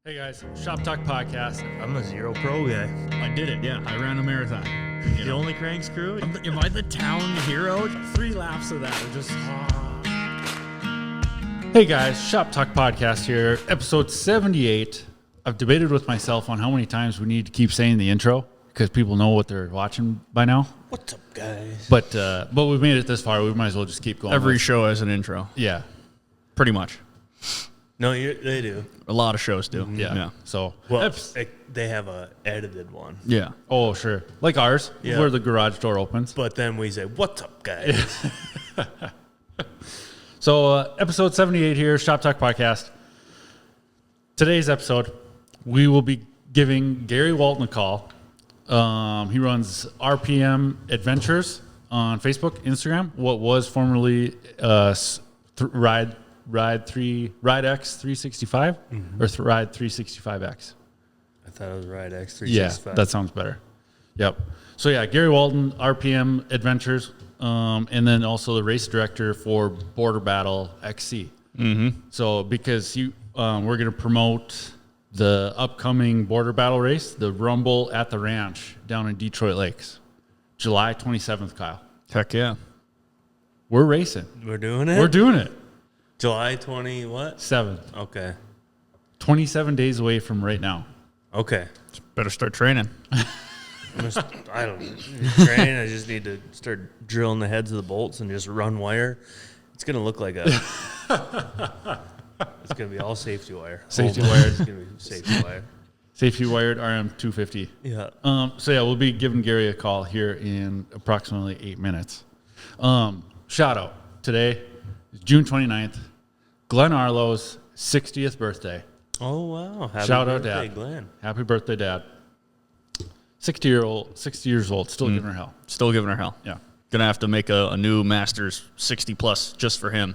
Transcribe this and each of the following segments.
Hey guys, Shop Talk Podcast. I'm a zero pro guy. I did it, yeah. I ran a marathon. You only crank screw? Am I the town hero? 3 laps of that are just... Hey guys, Shop Talk Podcast here, episode 78. I've debated with myself on how many times we need to keep saying the intro because people know what they're watching by now. What's up, guys? But we've made it this far. We might as well just keep going. Every show has an intro. Yeah. Pretty much. No, they do. A lot of shows do. Yeah. So, Well, they have a edited one. Yeah. oh, sure. Like ours, Yeah. where the garage door opens. But then we say, what's up, guys? So, episode 78 here, Shop Talk Podcast. Today's episode, we will be giving Gary Walton a call. He runs RPM Adventures on Facebook, Instagram, what was formerly Ride X 365 or Ride 365X. I thought it was Ride X 365. Yeah, that sounds better. Yep. So yeah, Gary Walton, RPM Adventures, and then also the race director for Border Battle XC. Mm-hmm. So because we're going to promote the upcoming Border Battle race, the Rumble at the Ranch down in Detroit Lakes, July 27th, Kyle. Heck yeah. We're racing. We're doing it? We're doing it. July 20 what? 7th. Okay. 27 days away from right now. Okay. Better start training. I don't train. I just need to start drilling the heads of the bolts and just run wire. It's going to look like it's going to be all safety wire. Safety wire. wired. It's going to be safety wire. Safety wired RM250. Yeah. So yeah, we'll be giving Gary a call here in approximately 8 minutes. Shout out. Today is June 29th, Glenn Arlo's 60th birthday. Oh, wow. Happy Shout out, birthday, Dad. Glenn. Happy birthday, Dad. 60 years old, still giving her hell. Still giving her hell. Yeah. Gonna have to make a new Masters 60 plus just for him.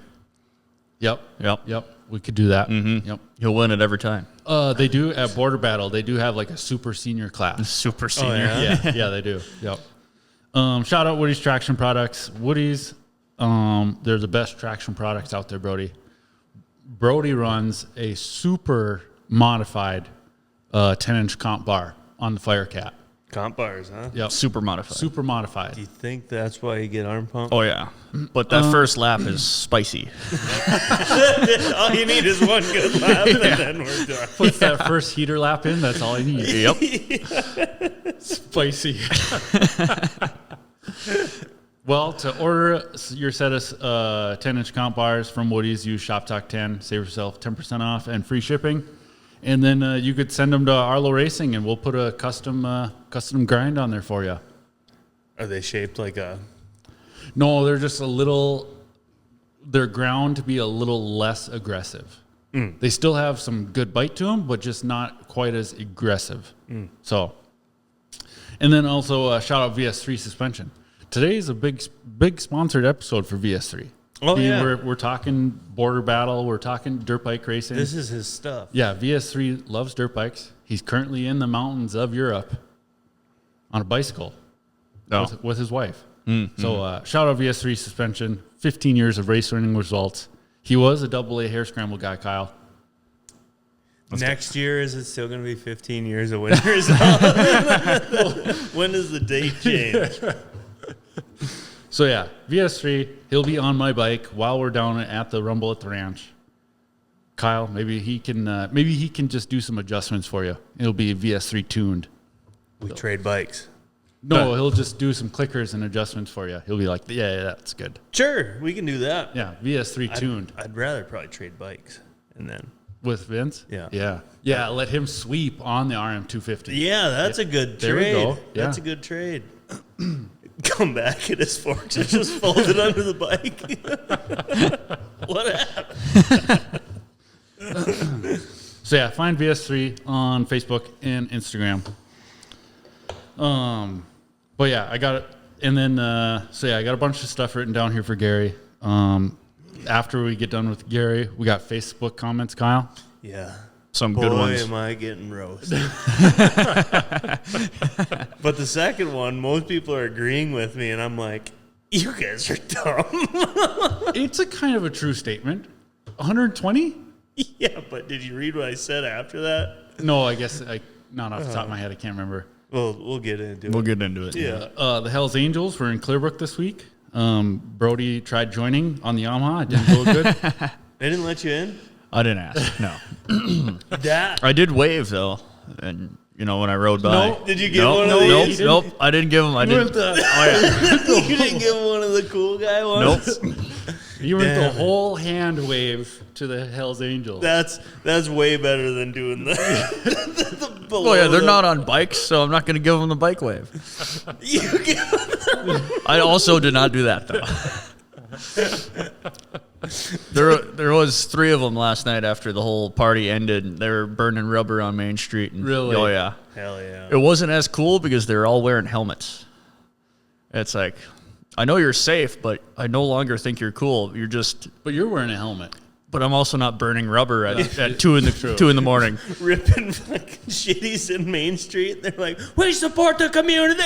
Yep. Yep. We could do that. Mm-hmm. Yep. He'll win it every time. They do at Border Battle. They do have like a super senior class. Super senior. yeah? Yeah, they do. Yep. Shout out Woody's Traction Products. Woody's, they're the best traction products out there, Brody. Brody runs a super modified 10-inch comp bar on the Firecat. Comp bars, huh? Yep. Super modified. Super modified. Do you think that's why you get arm pump? Oh, yeah. But that first lap is spicy. All you need is one good lap, and then we're done. Puts that first heater lap in, that's all I need. Yep. Spicy. Well, to order your set of 10-inch comp bars from Woody's, use ShopTalk10, save yourself 10% off and free shipping. And then you could send them to Arlo Racing, and we'll put a custom grind on there for you. Are they shaped like a... No, they're just they're ground to be a little less aggressive. They still have some good bite to them, but just not quite as aggressive. So, and then also shout out VS3 Suspension. Today's a big sponsored episode for VS3. Oh, yeah. We're talking Border Battle. We're talking dirt bike racing. This is his stuff. Yeah, VS3 loves dirt bikes. He's currently in the mountains of Europe on a bicycle with his wife. Mm-hmm. So shout out VS3 Suspension. 15 years of race winning results. He was a AA hair scramble guy, Kyle. Next year, is it still going to be 15 years of winners? When does the date change? So yeah, VS3, he'll be on my bike while we're down at the Rumble at the Ranch. Kyle, maybe he can just do some adjustments for you. It'll be VS3 tuned. We trade bikes. No, he'll just do some clickers and adjustments for you. He'll be like, yeah, that's good. Sure, we can do that. Yeah, VS3 tuned. I'd rather probably trade bikes and then... With Vince? Yeah. Yeah, let him sweep on the RM250. Yeah, that's a good trade. There we go. Yeah. That's a good trade. Come back and his forks are just folded under the bike. What happened? So yeah, find VS3 on Facebook and Instagram. But yeah, I got it. And then, I got a bunch of stuff written down here for Gary. After we get done with Gary, we got Facebook comments, Kyle. Yeah. Some good ones. Boy, am I getting roasted. But the second one, most people are agreeing with me, and I'm like, you guys are dumb. It's a kind of a true statement. 120? Yeah, but did you read what I said after that? No, I guess not off the top of my head. I can't remember. Well, we'll get into it. We'll get into it. Yeah. The Hells Angels were in Clearbrook this week. Brody tried joining on the Yamaha. It didn't go good. They didn't let you in? I didn't ask. No. That. I did wave though, and when I rode by. No, did you get one of Nope. these? Nope. I didn't give him. I didn't. You didn't give one of the cool guy ones? Nope. You went the Damn it. whole hand wave to the Hells Angels. That's way better than doing the Oh yeah, they're not on bikes, so I'm not going to give them the bike wave. You give I also did not do that though. There was 3 of them last night after the whole party ended. They were burning rubber on Main Street. And, Really? Oh yeah. Hell yeah. It wasn't as cool because they're all wearing helmets. It's like, I know you're safe, but I no longer think you're cool. You're just. But you're wearing a helmet. But I'm also not burning rubber at 2 in the morning. Ripping fucking shitties in Main Street. They're like, we support the community.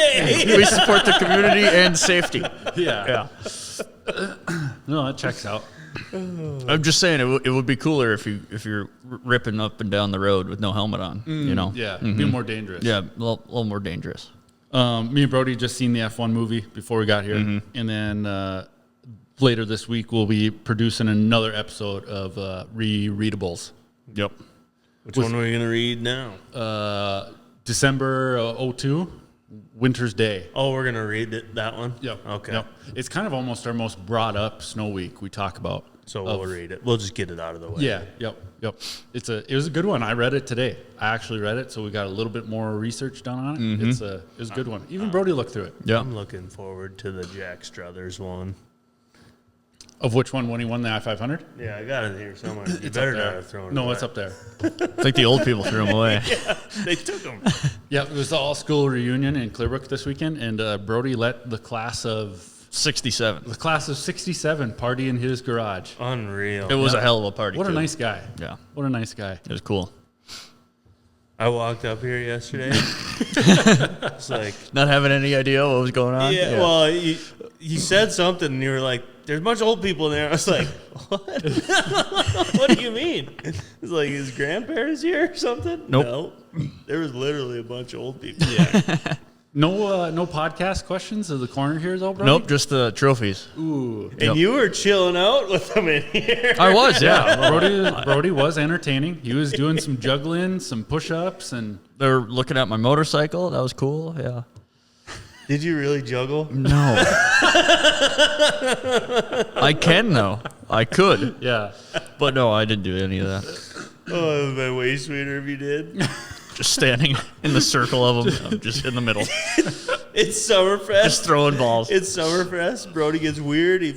We support the community and safety. Yeah. Yeah. No, that checks out. I'm just saying it would be cooler if you're ripping up and down the road with no helmet on. Yeah, be more dangerous. Yeah, a little more dangerous. Me and Brody just seen the F1 movie before we got here. And then later this week, we'll be producing another episode of Rereadables. Yep. Which one are we going to read now? December 02, Winter's Day. Oh, we're going to read that one? Yep. Okay. Yep. It's kind of almost our most brought up snow week we talk about. So we'll read it. We'll just get it out of the way. Yeah. Yep. It was a good one. I read it today. I actually read it, so we got a little bit more research done on it. It was a good one. Even Brody looked through it. Yeah. I'm looking forward to the Jack Struthers one. Of which one when he won the I-500? Yeah, I got it here somewhere. You It's better up there. not have thrown it No, away. it's up there. I think the old people threw them away. Yeah, they took them. Yeah, it was the all-school reunion in Clearbrook this weekend, and Brody let the class of 67. 67 party in his garage. Unreal. It was a hell of a party. What a too. nice guy. Yeah. What a nice guy. It was cool. I walked up here yesterday. It's like, Not having any idea what was going on. yeah, well, you said something, and you were like, there's a bunch of old people in there. I was like, what? What do you mean? It's like his grandparents here or something? Nope. No. There was literally a bunch of old people. Yeah. No podcast questions of the corner here, though, Brody? Nope, just the trophies. Ooh. And you were chilling out with them in here. I was, yeah. Brody was entertaining. He was doing some juggling, some push-ups, and They were looking at my motorcycle. That was cool. Yeah. Did you really juggle? No. I can though. I could, yeah. but no, I didn't do any of that. Oh, it would have been way sweeter if you did. Just standing in the circle of them, I'm just in the middle, It's Summerfest. just throwing balls. It's Summerfest. Brody gets weird. He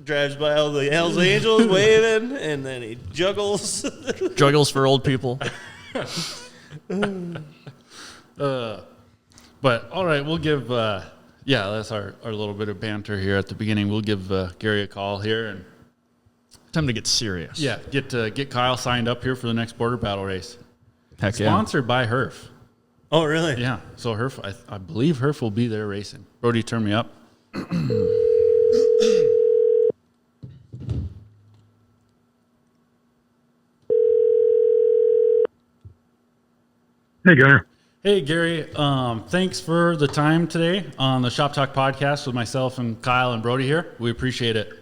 drives by all the Hells Angels waving, and then he juggles. Juggles for old people. But all right, we'll give that's our little bit of banter here at the beginning. We'll give Gary a call here and Time to get serious. get Kyle signed up here for the next border battle race. Heck yeah. Sponsored by Herf. Oh, really? Yeah. So Herf, I believe Herf will be there racing. Brody, turn me up. Hey, Gunner. Hey, Gary. Thanks for the time today on the Shop Talk podcast with myself and Kyle and Brody here. We appreciate it.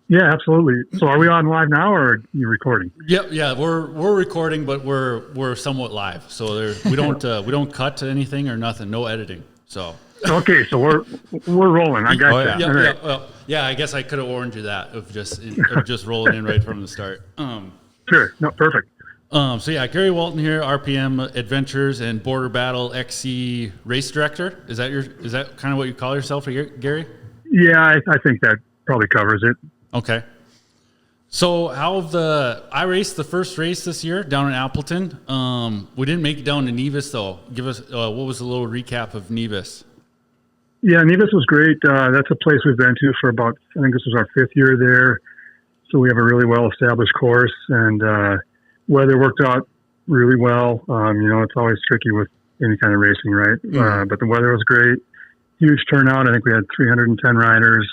Yeah, absolutely. So are we on live now or are you recording? Yep, yeah, we're recording, but we're somewhat live. So we don't cut to anything or nothing, no editing. So Okay, so we're rolling. I got Oh, that. yeah, All right. I guess I could have warned you that of just rolling in right from the start. Sure. No, perfect. So yeah, Gary Walton here, RPM Adventures and Border Battle XC Race Director. Is that kind of what you call yourself, Gary? Yeah, I think that probably covers it. Okay. So I raced the first race this year down in Appleton. We didn't make it down to Nevis though. Give us what was a little recap of Nevis? Yeah, Nevis was great. That's a place we've been to for about, I think this was our 5th year there. So we have a really well-established course, and weather worked out really well. It's always tricky with any kind of racing, right? Mm-hmm. But the weather was great. Huge turnout. I think we had 310 riders.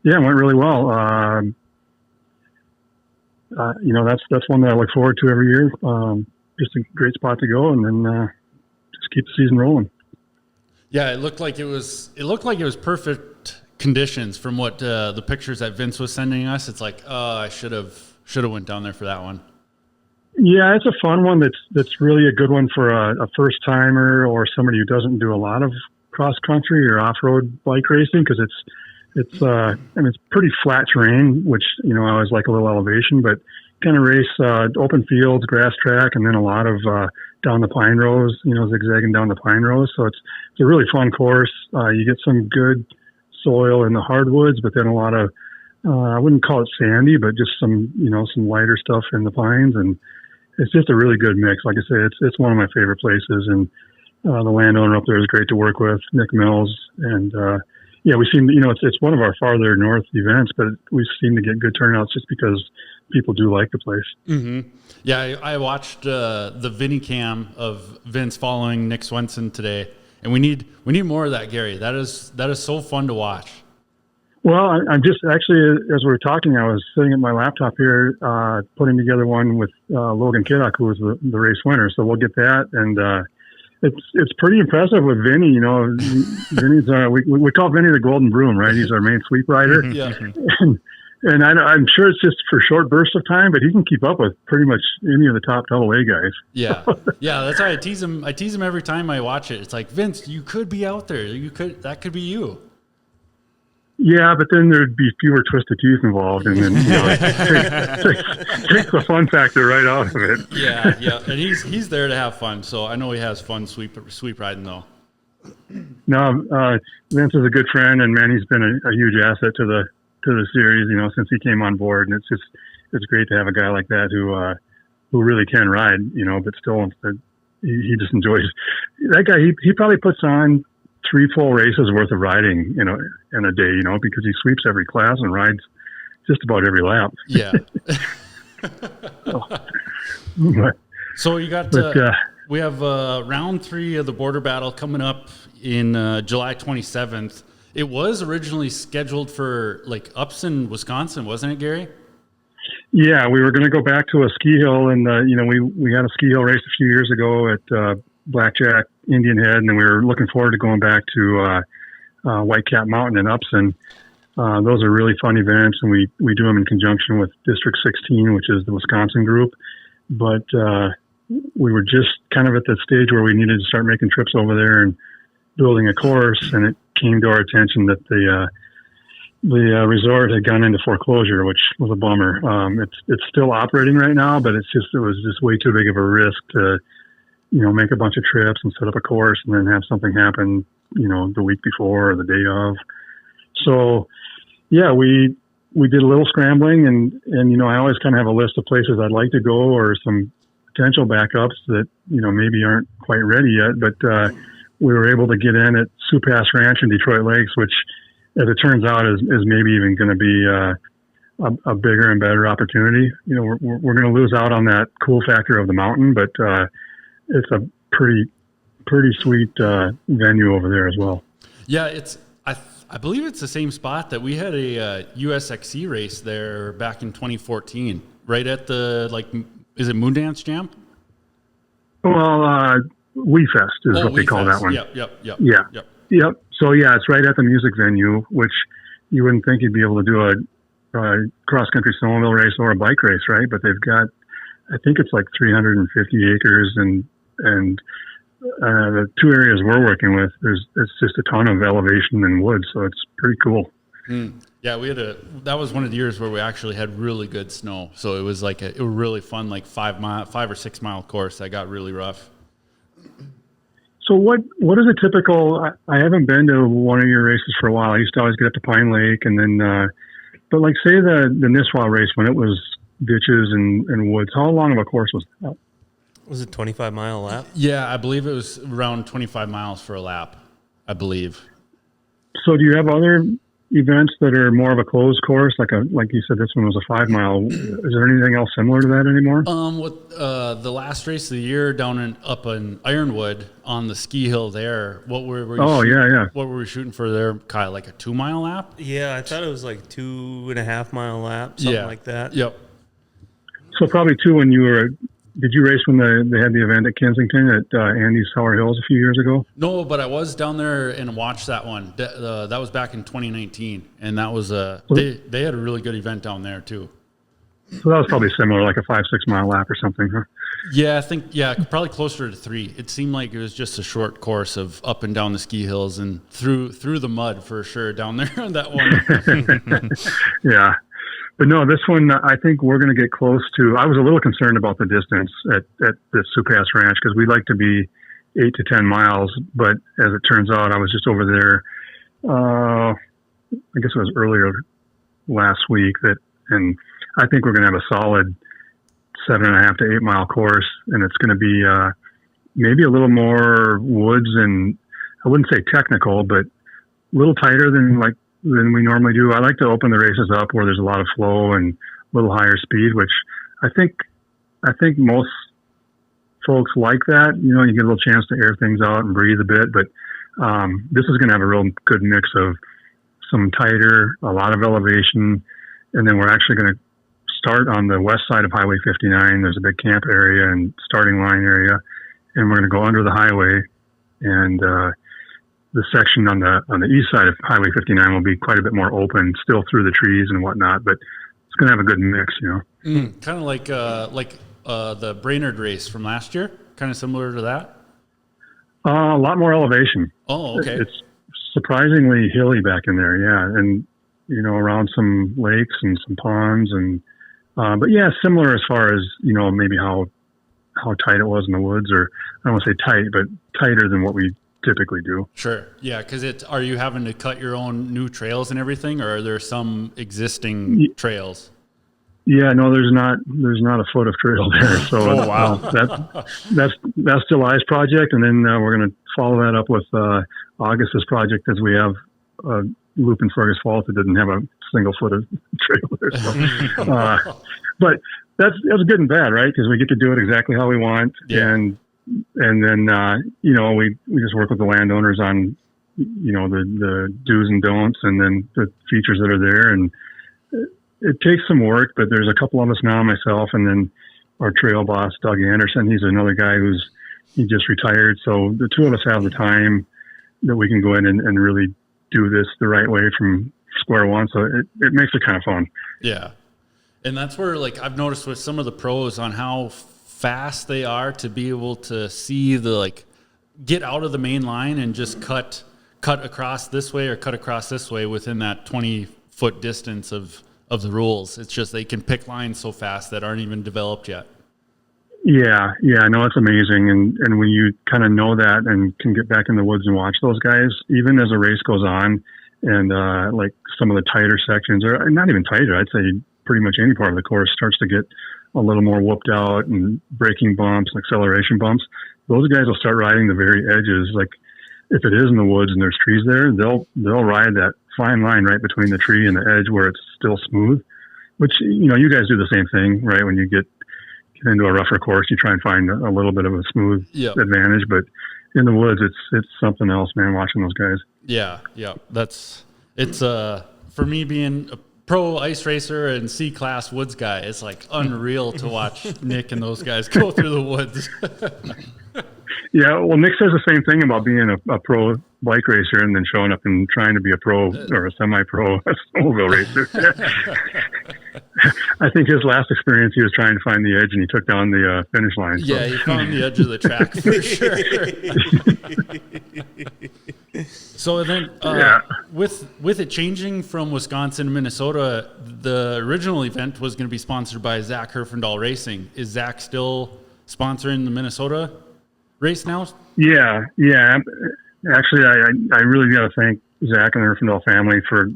It went really well. That's one that I look forward to every year. just a great spot to go, and then just keep the season rolling. Yeah, it looked like it was perfect conditions from what the pictures that Vince was sending us. It's like, oh, I should have went down there for that one. Yeah, it's a fun one. That's really a good one for a first timer or somebody who doesn't do a lot of cross country or off road bike racing, because it's pretty flat terrain, which I always like a little elevation, but kind of race open fields, grass track, and then a lot of down the pine rows, zigzagging down the pine rows. So it's a really fun course. You get some good soil in the hardwoods, but then a lot of I wouldn't call it sandy, but just some lighter stuff in the pines, and it's just a really good mix. Like I say, it's one of my favorite places, and the landowner up there is great to work with, Nick Mills, and we seem it's one of our farther north events, but we seem to get good turnouts just because people do like the place. Mm-hmm. Yeah, I watched the Vinny cam of Vince following Nick Swenson today, and we need more of that, Gary. That is so fun to watch. Well, I'm just actually, as we were talking, I was sitting at my laptop here, putting together one with Logan Kiddock, who was the race winner. So we'll get that, and it's pretty impressive with Vinny. Vinny's we call Vinny the Golden Broom, right? He's our main sweep rider. Yeah. And I'm sure it's just for short bursts of time, but he can keep up with pretty much any of the top AA guys. Yeah, that's why I tease him. I tease him every time I watch it. It's like, Vince, you could be out there. That could be you. Yeah, but then there'd be fewer twisted teeth involved, and then takes the fun factor right out of it. Yeah, and he's there to have fun. So I know he has fun sweep riding though. No, Vince is a good friend, and man, he's been a huge asset to the series. Since he came on board, and it's great to have a guy like that who really can ride. But still, he just enjoys that guy. He probably puts on 3 full races worth of riding, in a day, because he sweeps every class and rides just about every lap. Yeah. So you got, we have round 3 of the border battle coming up in July 27th. It was originally scheduled for Upson, Wisconsin, wasn't it, Gary? Yeah, we were going to go back to a ski hill, and we had a ski hill race a few years ago at Blackjack, Indian Head, and then we were looking forward to going back to Whitecap Mountain in Upson. Those are really fun events, and we do them in conjunction with District 16, which is the Wisconsin group. But we were just kind of at the stage where we needed to start making trips over there and building a course, and it came to our attention that the resort had gone into foreclosure, which was a bummer. It's still operating right now, but it was just way too big of a risk to make a bunch of trips and set up a course and then have something happen, the week before or the day of. So, yeah, we did a little scrambling, and I always kind of have a list of places I'd like to go or some potential backups that, maybe aren't quite ready yet. But we were able to get in at Sioux Pass Ranch in Detroit Lakes, which, as it turns out, is maybe even going to be a bigger and better opportunity. We're going to lose out on that cool factor of the mountain, but it's a pretty sweet venue over there as well. Yeah, I believe it's the same spot that we had a USXC race there back in 2014, right at the is it Moondance Jam? Well, We Fest is what they call that one. Yep. So yeah, it's right at the music venue, which you wouldn't think you'd be able to do a cross country snowmobile race or a bike race, right? But they've got, I think it's 350 acres, and the 2 areas we're working with, it's just a ton of elevation and wood, so it's pretty cool. Yeah, that was one of the years where we actually had really good snow, so it was it was really fun, 5 or 6 mile course that got really rough. So what is a typical? I haven't been to one of your races for a while. I used to always get up to Pine Lake, and then, but say the Nisswa race when it was ditches and woods. How long of a course was that? Was it 25-mile lap? Yeah, I believe it was around 25 miles for a lap, I believe. So do you have other events that are more of a closed course? Like you said, this one was a 5 mile. Is there anything else similar to that anymore? With the last race of the year up in Ironwood on the ski hill there, what were we shooting for there, Kyle? A 2 mile lap? Yeah, I thought it was 2.5 mile lap, something like that. Yep. So probably 2 when you were did you race when they had the event at Kensington at Andy's Tower Hills a few years ago? No, but I was down there and watched that one. That was back in 2019, and that was they had a really good event down there too. So that was probably similar, like a 5-6 mile lap or something, huh? Yeah, I think probably closer to 3. It seemed like it was just a short course of up and down the ski hills and through the mud for sure down there on that one. Yeah. But no, this one, I think we're going to get close to. I was a little concerned about the distance at the Supass Ranch because we like to be 8 to 10 miles. But as it turns out, I was just over there. I guess it was earlier last week and I think we're going to have a solid 7.5 to 8 mile course, and it's going to be maybe a little more woods and I wouldn't say technical, but a little tighter than we normally do. I like to open the races up where there's a lot of flow and a little higher speed, which I think most folks like that. You get a little chance to air things out and breathe a bit, but this is going to have a real good mix of some tighter, a lot of elevation, and then we're actually going to start on the west side of Highway 59. There's a big camp area and starting line area, and we're going to go under the highway, and the section on the east side of Highway 59 will be quite a bit more open, still through the trees and whatnot, but it's going to have a good mix, Kind of like the Brainerd race from last year, kind of similar to that. A lot more elevation. Oh, okay. It's surprisingly hilly back in there, yeah, and around some lakes and some ponds and. But yeah, similar as far as, maybe how tight it was in the woods, or I don't want to say tight, but tighter than what we typically do. Sure. Yeah. Are you having to cut your own new trails and everything, or are there some existing trails? Yeah, no, there's not a foot of trail there. So oh, wow. That's July's project. And then we're going to follow that up with August's project, because we have a loop in Fergus Falls that didn't have a single foot of trail there. So, but that's good and bad, right? Because we get to do it exactly how we want. Yeah. And then, we just work with the landowners on, the do's and don'ts, and then the features that are there. And it takes some work, but there's a couple of us now, myself, and then our trail boss, Doug Anderson. He's another guy he just retired. So the two of us have the time that we can go in and really do this the right way from square one. So it makes it kind of fun. Yeah. And that's where, I've noticed with some of the pros on how fast they are to be able to see get out of the main line and just cut across this way or cut across this way within that 20-foot distance of the rules. It's just they can pick lines so fast that aren't even developed yet. Yeah, no, it's amazing. And when you kind of know that and can get back in the woods and watch those guys, even as the race goes on, and some of the tighter sections, or not even tighter, I'd say pretty much any part of the course starts to get a little more whooped out, and braking bumps and acceleration bumps. Those guys will start riding the very edges. Like if it is in the woods and there's trees there, they'll ride that fine line right between the tree and the edge where it's still smooth, which, you guys do the same thing, right? When you get into a rougher course, you try and find a little bit of a smooth advantage, but in the woods, it's something else, man, watching those guys. Yeah. It's for me being a pro ice racer and C-class woods guy, it's unreal to watch Nick and those guys go through the woods. Yeah, well, Nick says the same thing about being a pro bike racer and then showing up and trying to be a pro or a semi-pro snowmobile racer. I think his last experience, he was trying to find the edge, and he took down the finish line. So. Yeah, he found the edge of the track for sure. So then, with it changing from Wisconsin to Minnesota, the original event was going to be sponsored by Zach Herfindahl Racing. Is Zach still sponsoring the Minnesota race now? Yeah. Actually, I really got to thank Zach and the Herfindahl family for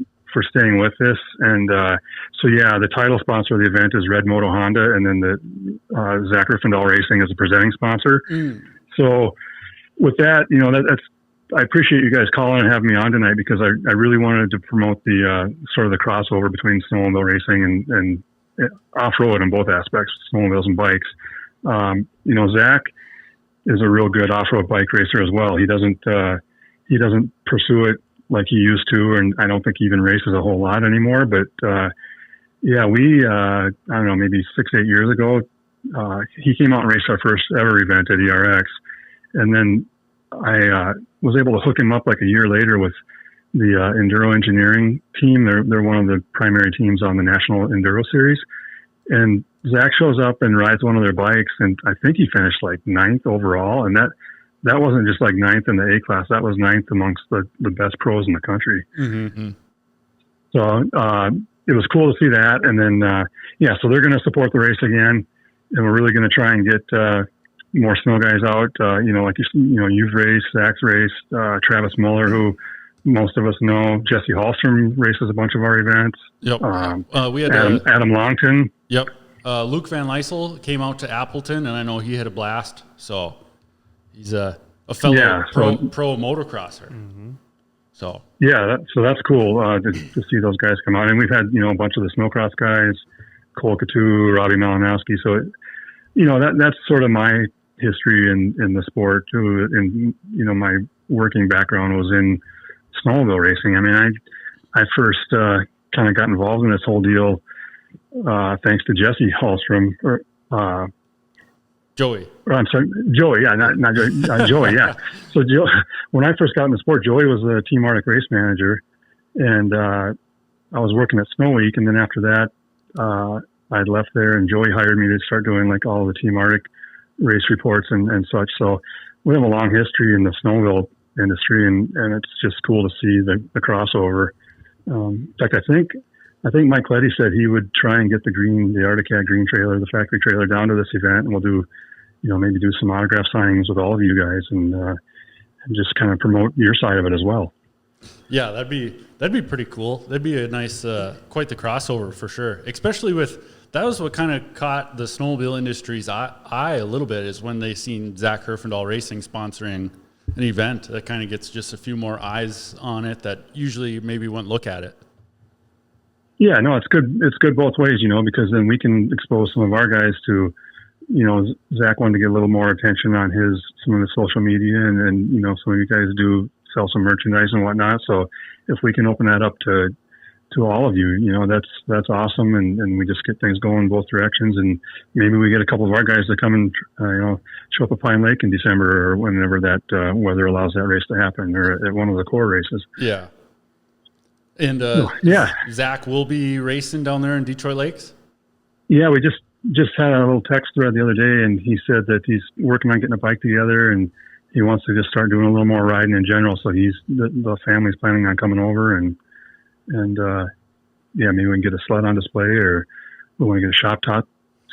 staying with this. And the title sponsor of the event is Red Moto Honda, and then the Zach Herfindahl Racing is the presenting sponsor. So with that, that's I appreciate you guys calling and having me on tonight, because I really wanted to promote the sort of the crossover between snowmobile racing and off-road in both aspects, snowmobiles and bikes. Zach is a real good off-road bike racer as well. He doesn't pursue it like he used to, and I don't think he even races a whole lot anymore. But we I don't know, maybe 6-8 years ago, he came out and raced our first ever event at ERX. And then I was able to hook him up like a year later with the Enduro Engineering team. They're one of the primary teams on the National Enduro Series. And Zach shows up and rides one of their bikes, and I think he finished like 9th overall. And that wasn't just like 9th in the A class. That was 9th amongst the best pros in the country. Mm-hmm. So it was cool to see that. And then, so they're going to support the race again. And we're really going to try and get more snow guys out. Like you've raced, Zach's raced, Travis Miller, who most of us know. Jesse Hallstrom races a bunch of our events. Yep. We had Adam Longton. Yep. Luke Van Lysel came out to Appleton, and I know he had a blast. So he's a fellow pro motocrosser. Mm-hmm. So so that's cool to see those guys come out. And we've had a bunch of the snowcross guys, Cole Couture, Robbie Malinowski. So that's sort of my history in the sport too. And my working background was in snowmobile racing. I mean, I first kind of got involved in this whole deal thanks to Jesse Hallstrom, Joey. I'm sorry, Joey. Yeah, not Joey. Joey. Yeah. So when I first got in the sport, Joey was the Team Arctic race manager, and I was working at Snow Week, and then after that, I'd left there, and Joey hired me to start doing like all the Team Arctic race reports and such. So we have a long history in the snowmobile industry, and it's just cool to see the crossover. In fact, I think Mike Letty said he would try and get the Arctic Cat green trailer, the factory trailer, down to this event, and we'll do, maybe do some autograph signings with all of you guys, and just kind of promote your side of it as well. Yeah, that'd be pretty cool. That'd be a nice, quite the crossover for sure. Especially that was what kind of caught the snowmobile industry's eye a little bit, is when they seen Zach Herfindahl Racing sponsoring an event that kind of gets just a few more eyes on it that usually maybe wouldn't look at it. Yeah, no, it's good. It's good both ways, because then we can expose some of our guys to, Zach wanted to get a little more attention on some of the social media, and some of you guys do sell some merchandise and whatnot. So if we can open that up to all of you, that's awesome. And we just get things going both directions. And maybe we get a couple of our guys to come and, show up at Pine Lake in December or whenever that weather allows that race to happen, or at one of the core races. Yeah. And Zach will be racing down there in Detroit Lakes? Yeah, we just had a little text thread the other day, and he said that he's working on getting a bike together, and he wants to just start doing a little more riding in general. So the family's planning on coming over, and maybe we can get a sled on display, or we want to get a SHOPTAK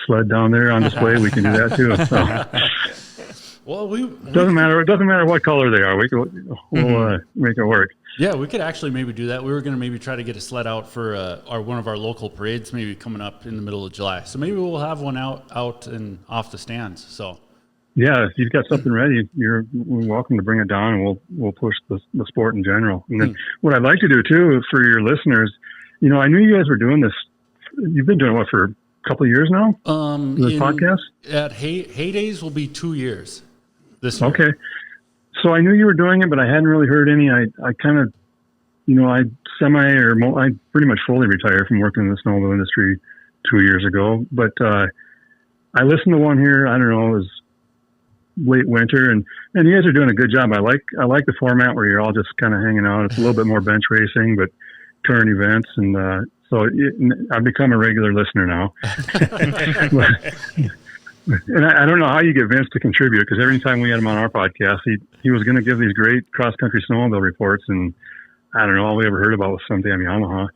sled down there on display. We can do that too. So. Well, doesn't matter. It doesn't matter what color they are. We'll make it work. Yeah, we could actually maybe do that. We were going to maybe try to get a sled out for one of our local parades, maybe coming up in the middle of July. So maybe we'll have one out and off the stands. So. Yeah, if you've got something ready, you're welcome to bring it down, and we'll push the sport in general. And then what I'd like to do too for your listeners, I knew you guys were doing this. You've been doing what for a couple of years now? This podcast at Heydays will be 2 years this year. Okay, so I knew you were doing it, but I hadn't really heard any. I kind of, I pretty much fully retired from working in the snowmobile industry 2 years ago. But I listened to one here. I don't know, it was late winter, and you guys are doing a good job. I like the format where you're all just kind of hanging out. It's a little bit more bench racing, but current events, and so I've become a regular listener now. And I don't know how you get Vince to contribute, because every time we had him on our podcast, he was going to give these great cross country snowmobile reports, and I don't know, all we ever heard about was some damn Yamaha.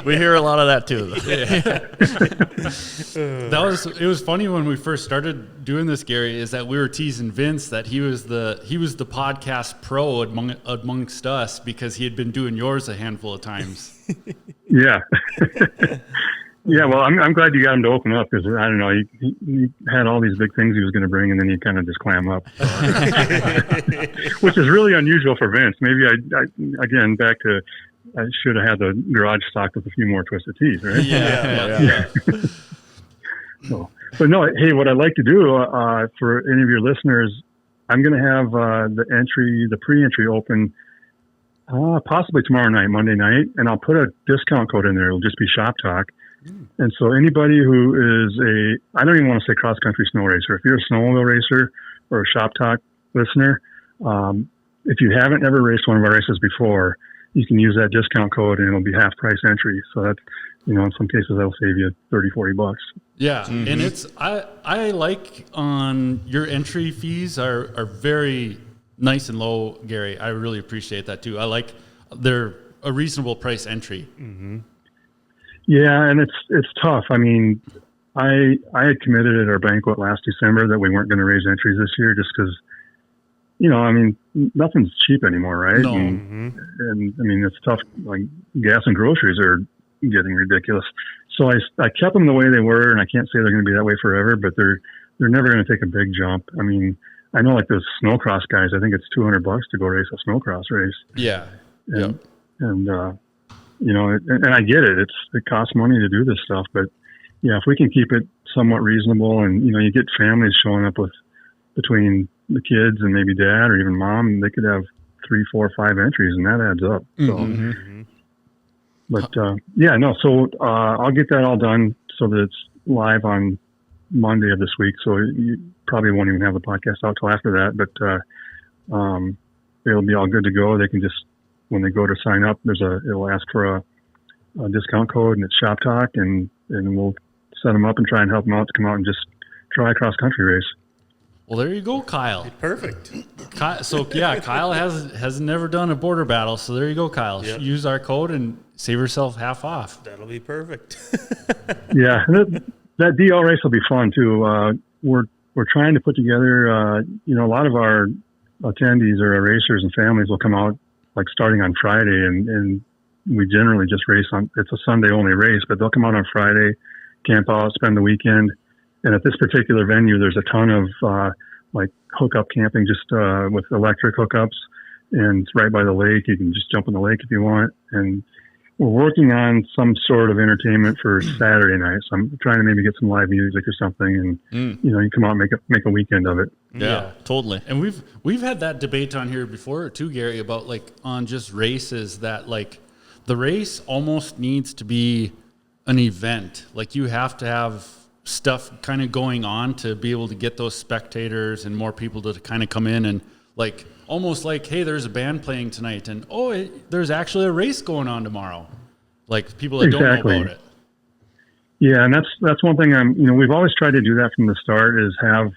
We hear a lot of that too. It was funny when we first started doing this, Gary, is that we were teasing Vince that he was the podcast pro amongst us, because he had been doing yours a handful of times. Yeah. Yeah, well, I'm glad you got him to open up, because I don't know, he had all these big things he was going to bring, and then he kind of just clam up, which is really unusual for Vince. Maybe I should have had the garage stocked with a few more Twisted Teas, right? Yeah. So, but no, hey, what I'd like to do for any of your listeners, I'm going to have the pre-entry open possibly tomorrow night, Monday night, and I'll put a discount code in there. It'll just be SHOPTAK. And so anybody who is I don't even want to say cross-country snow racer. If you're a snowmobile racer or a Shop Talk listener, if you haven't ever raced one of our races before, you can use that discount code and it'll be half price entry. So that's, in some cases that'll save you $30-$40. Yeah. And it's, I like on your entry fees are very nice and low, Gary. I really appreciate that too. I like they're a reasonable price entry. Mm-hmm. Yeah. And it's tough. I mean, I had committed at our banquet last December that we weren't going to raise entries this year just because, I mean, nothing's cheap anymore, right? No. And I mean, it's tough. Like gas and groceries are getting ridiculous. So I kept them the way they were, and I can't say they're going to be that way forever, but they're never going to take a big jump. I mean, I know like those snowcross guys, I think it's $200 to go race a snowcross race. Yeah. And, and I get it. It costs money to do this stuff, but yeah, if we can keep it somewhat reasonable and, you get families showing up with between the kids and maybe dad or even mom, they could have 3, 4, 5 entries and that adds up. So, but, so, I'll get that all done so that it's live on Monday of this week. So you probably won't even have the podcast out till after that, but, it'll be all good to go. They can just, when they go to sign up, it'll ask for a discount code and it's Shop Talk and we'll set them up and try and help them out to come out and just try a cross country race. Well, there you go, Kyle. Perfect. Kyle has never done a border battle, so there you go, Kyle. Yep. Use our code and save yourself half off. That'll be perfect. Yeah, that DL race will be fun too. We're trying to put together. A lot of our attendees or our racers and families will come out like starting on Friday, and we generally just race on. It's a Sunday only race, but they'll come out on Friday, camp out, spend the weekend. And at this particular venue, there's a ton of like hookup camping, just with electric hookups, and it's right by the lake. You can just jump in the lake if you want. And we're working on some sort of entertainment for Saturday night. So I'm trying to maybe get some live music or something, and you come out and make a weekend of it. Yeah, totally. And we've had that debate on here before too, Gary, about like on just races that like the race almost needs to be an event. Like you have to have stuff kind of going on to be able to get those spectators and more people to kind of come in and like almost like, hey, there's a band playing tonight and there's actually a race going on tomorrow. Like people that don't know about it. Yeah, and that's one thing we've always tried to do that from the start is have,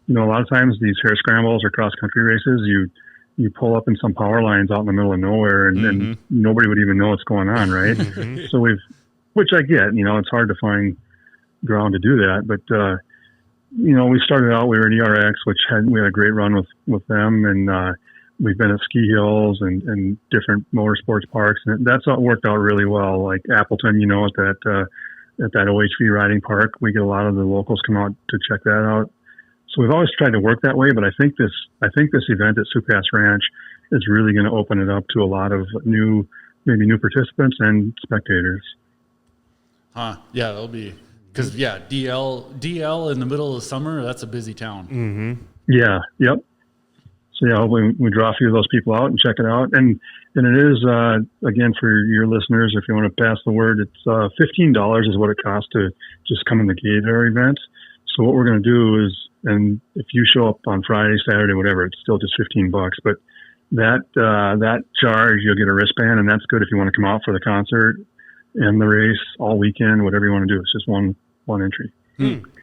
a lot of times these hare scrambles or cross country races, you pull up in some power lines out in the middle of nowhere and nobody would even know what's going on, right? So which I get, it's hard to find ground to do that, but we started out, we were at ERX, we had a great run with them, and we've been at ski hills and different motorsports parks, and that's all worked out really well. Like Appleton, at that OHV riding park, we get a lot of the locals come out to check that out. So we've always tried to work that way, but I think this event at Sioux Pass Ranch is really going to open it up to a lot of new participants and spectators. Yeah, that'll be. Because, DL in the middle of the summer, that's a busy town. Mm-hmm. Yeah, yep. So, hopefully we draw a few of those people out and check it out. And it is, again, for your listeners, if you want to pass the word, it's $15 is what it costs to just come in the gate at our event. So what we're going to do is, and if you show up on Friday, Saturday, whatever, it's still just $15. But that charge, you'll get a wristband, and that's good if you want to come out for the concert and the race all weekend, whatever you want to do. It's just one entry.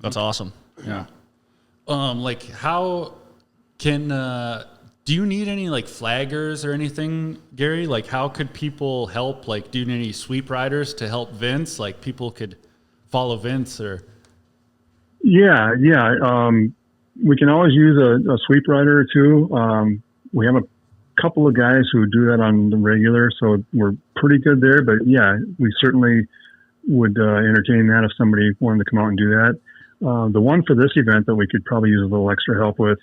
That's awesome. Yeah. Like how can, do you need any like flaggers or anything, Gary? Like how could people help? Like do you need any sweep riders to help Vince? Like people could follow Vince or? Yeah. We can always use a sweep rider or two. We have a couple of guys who do that on the regular, so we're pretty good there. But yeah, we certainly would entertain that if somebody wanted to come out and do that. The one for this event that we could probably use a little extra help with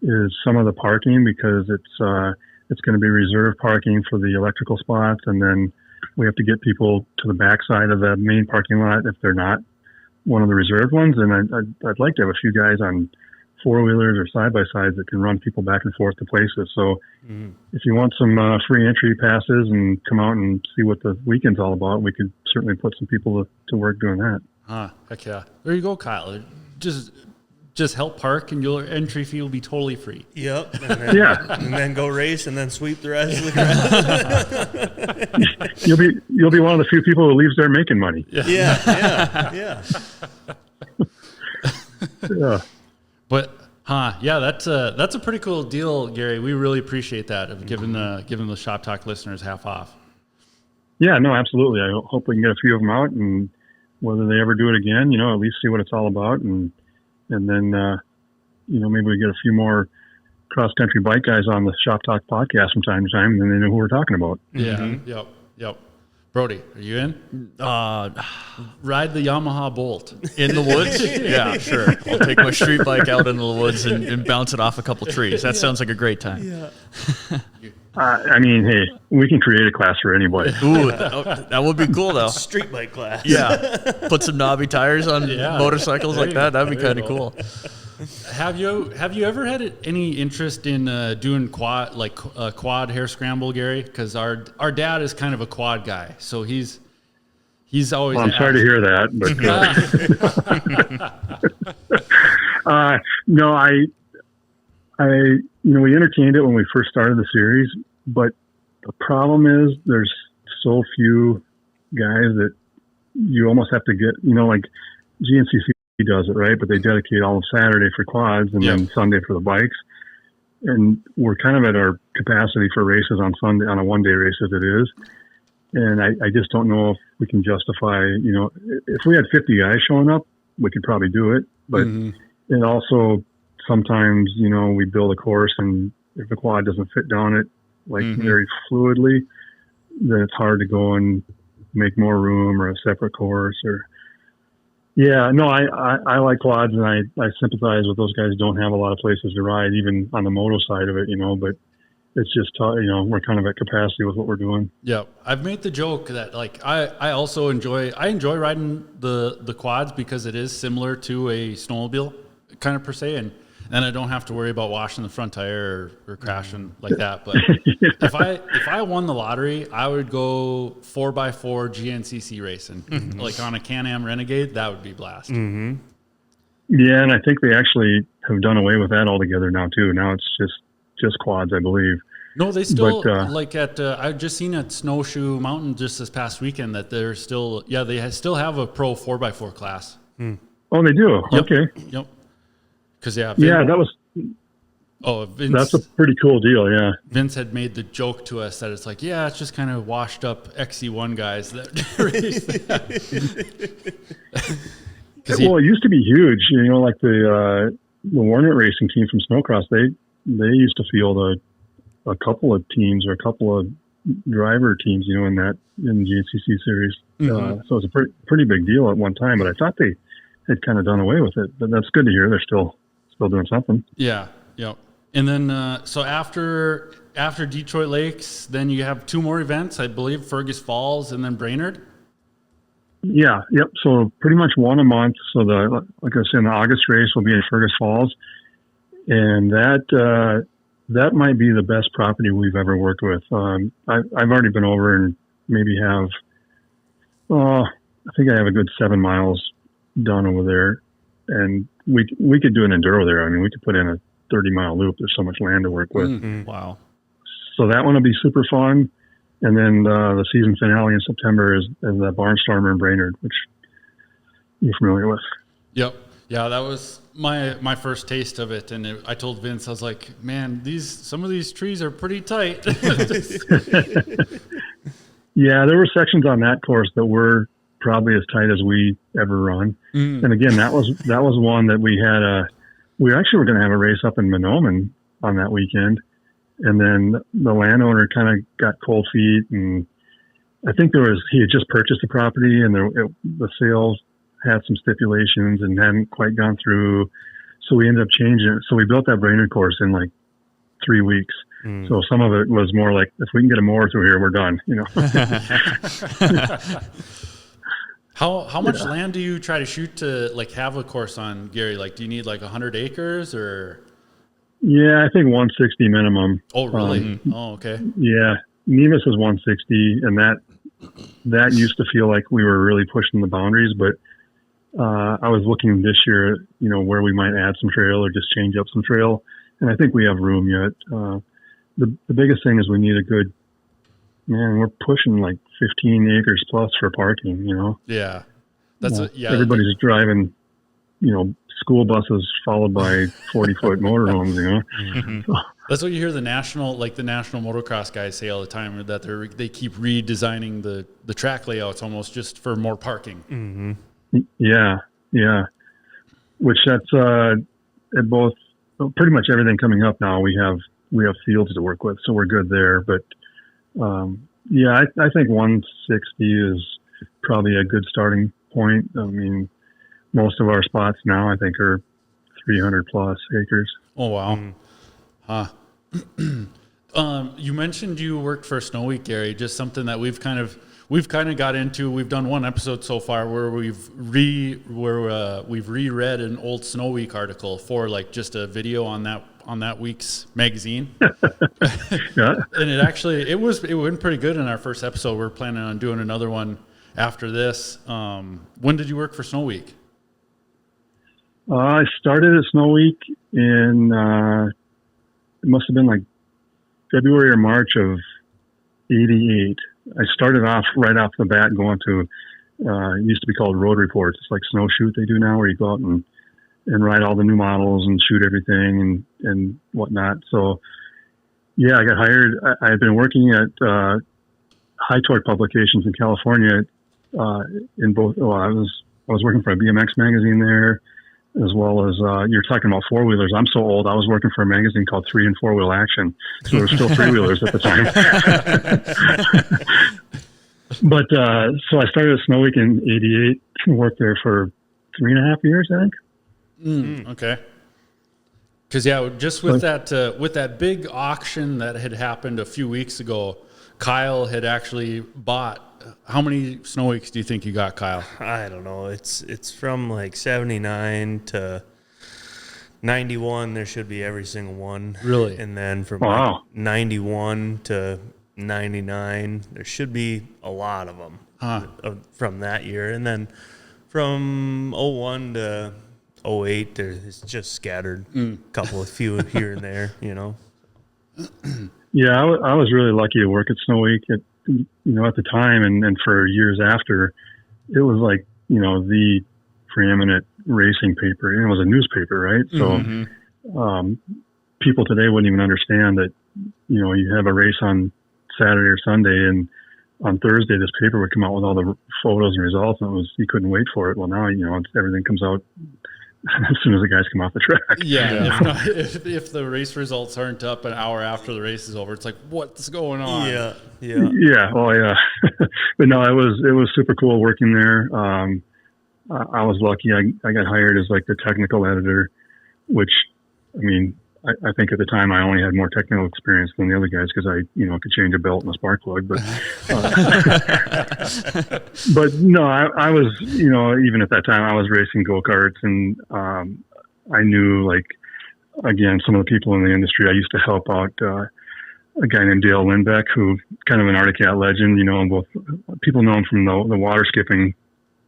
is some of the parking, because it's going to be reserved parking for the electrical spots, and then we have to get people to the backside of the main parking lot if they're not one of the reserved ones. And I'd like to have a few guys on 4-wheelers or side-by-sides that can run people back and forth to places. So if you want some free entry passes and come out and see what the weekend's all about, we could certainly put some people to work doing that. Heck yeah. There you go, Kyle. Just help park and your entry fee will be totally free. Yep. And then, and then go race and then sweep the rest of the crowd. You'll be one of the few people who leaves there making money. Yeah. Yeah. But that's a pretty cool deal, Gary. We really appreciate that of giving the Shop Talk listeners half off. Yeah, no, absolutely. I hope we can get a few of them out, and whether they ever do it again, at least see what it's all about, and then maybe we get a few more cross country bike guys on the Shop Talk podcast from time to time, and then they know who we're talking about. Yeah. Yep. Brody, are you in? Ride the Yamaha Bolt in the woods? Yeah, sure. I'll take my street bike out into the woods and bounce it off a couple trees. That sounds like a great time. Yeah. Hey, we can create a class for anybody. Ooh, that would be cool, though. Street bike class. Yeah. Put some knobby tires on motorcycles like that. That'd be kind of cool. Have you ever had any interest in doing quad hair scramble, Gary? Because our dad is kind of a quad guy, so he's always. Well, I'm sorry to hear that, but no, we entertained it when we first started the series, but the problem is there's so few guys that you almost have to get, like GNCC does it, right? But they dedicate all of Saturday for quads and then Sunday for the bikes. And we're kind of at our capacity for races on Sunday, on a one-day race as it is. And I just don't know if we can justify, if we had 50 guys showing up, we could probably do it. But it also, sometimes, we build a course, and if the quad doesn't fit down it very fluidly, then it's hard to go and make more room or a separate course or. Yeah, no, I like quads, and I sympathize with those guys who don't have a lot of places to ride, even on the moto side of it, but it's just, we're kind of at capacity with what we're doing. Yeah, I've made the joke that I also enjoy riding the quads because it is similar to a snowmobile kind of per se, and I don't have to worry about washing the front tire or crashing like that. But if I won the lottery, I would go 4x4 GNCC racing, like on a Can-Am Renegade. That would be blast. Yeah, and I think they actually have done away with that altogether now too. Now it's just quads, I believe. No, they still I've just seen at Snowshoe Mountain just this past weekend that they're still they still have a pro 4x4 class. Oh, they do. Yep. Okay. Yep. Because that was. Oh, Vince, that's a pretty cool deal. Yeah. Vince had made the joke to us that it's like, it's just kind of washed up XC1 guys that race. Well, it used to be huge. Like the Warnet racing team from Snowcross, they used to field a couple of teams or a couple of driver teams, in the GNCC series. So it was a pretty big deal at one time. But I thought they had kind of done away with it. But that's good to hear. They're still doing something. Yeah. And then so after Detroit Lakes, then you have two more events, I believe, Fergus Falls and then Brainerd. Yeah. Yep. So pretty much one a month. So like I said, the August race will be in Fergus Falls, and that might be the best property we've ever worked with. I've already been over and maybe have, I think I have a good 7 miles done over there, and we could do an enduro there. I mean, we could put in a 30-mile loop. There's so much land to work with. Wow. So that one will be super fun. And then the season finale in September is the Barnstormer in Brainerd, which you're familiar with. Yep. Yeah, that was my first taste of it. And I told Vince, I was like, man, some of these trees are pretty tight. Yeah, there were sections on that course that were probably as tight as we ever run. And again, that was one that we had we actually were going to have a race up in Mahnomen on that weekend. And then the landowner kind of got cold feet, and I think he had just purchased the property, and the sales had some stipulations and hadn't quite gone through. So we ended up changing it. So we built that Brainerd course in like 3 weeks. So some of it was more like, if we can get a mower through here, we're done, How much land do you try to shoot to like have a course on, Gary? Like, do you need like 100 acres or? Yeah, I think 160 minimum. Oh, really? Oh, okay. Yeah, Nevis is 160, and that used to feel like we were really pushing the boundaries. But I was looking this year, where we might add some trail or just change up some trail, and I think we have room yet. The biggest thing is we need a good. Man, we're pushing like 15 acres plus for parking. Yeah, everybody's driving, school buses followed by 40-foot motorhomes. Mm-hmm. That's what you hear the national motocross guys say all the time, that they keep redesigning the track layouts almost just for more parking. Mm-hmm. Yeah. Which that's at both pretty much everything coming up now. We have fields to work with, so we're good there. But I think 160 is probably a good starting point. I mean, most of our spots now I think are 300 plus acres. Oh wow. You mentioned you worked for Snow Week, Gary. Just something that we've kind of got into. We've done one episode so far where we've reread an old Snow Week article for like just a video on that week's magazine. Yeah. And it went pretty good in our first episode. We're planning on doing another one after this. When did you work for Snow Week? I started at Snow Week in it must have been like February or March of '88. I started off right off the bat going to it used to be called Road Reports. It's like Snow Shoot they do now, where you go out and ride all the new models and shoot everything and whatnot. So yeah, I got hired. I had been working at High Torque Publications in California in both. I was working for a BMX magazine there, as well as you're talking about four wheelers. I'm so old. I was working for a magazine called 3 and 4 Wheel Action, so there were still three wheelers at the time. But so I started at Snow Week in '88. Worked there for 3.5 years, I think. Okay. Because just with that big auction that had happened a few weeks ago, Kyle had actually bought. How many Snow Weeks do you think you got, Kyle? I don't know. It's from like 79 to 91. There should be every single one. Really? And then from like 91 to 99, there should be a lot of them from that year. And then from 01 to 08, it's just scattered. A few here and there, Yeah, I was really lucky to work at Snow Week at the time and for years after. It was like, the preeminent racing paper. It was a newspaper, right? So people today wouldn't even understand that, you have a race on Saturday or Sunday, and on Thursday this paper would come out with all the photos and results, and you couldn't wait for it. Well, now, everything comes out as soon as the guys come off the track. Yeah. If the race results aren't up an hour after the race is over, it's like, what's going on? Yeah. Oh yeah. But no, it was super cool working there. I was lucky. I got hired as like the technical editor, which, I mean, I think at the time I only had more technical experience than the other guys because I, could change a belt and a spark plug. But, but no, I was, even at that time I was racing go-karts, and I knew, like, again, some of the people in the industry. I used to help out a guy named Dale Lindbeck, who kind of an Arctic Cat legend. Both people know him from the water skipping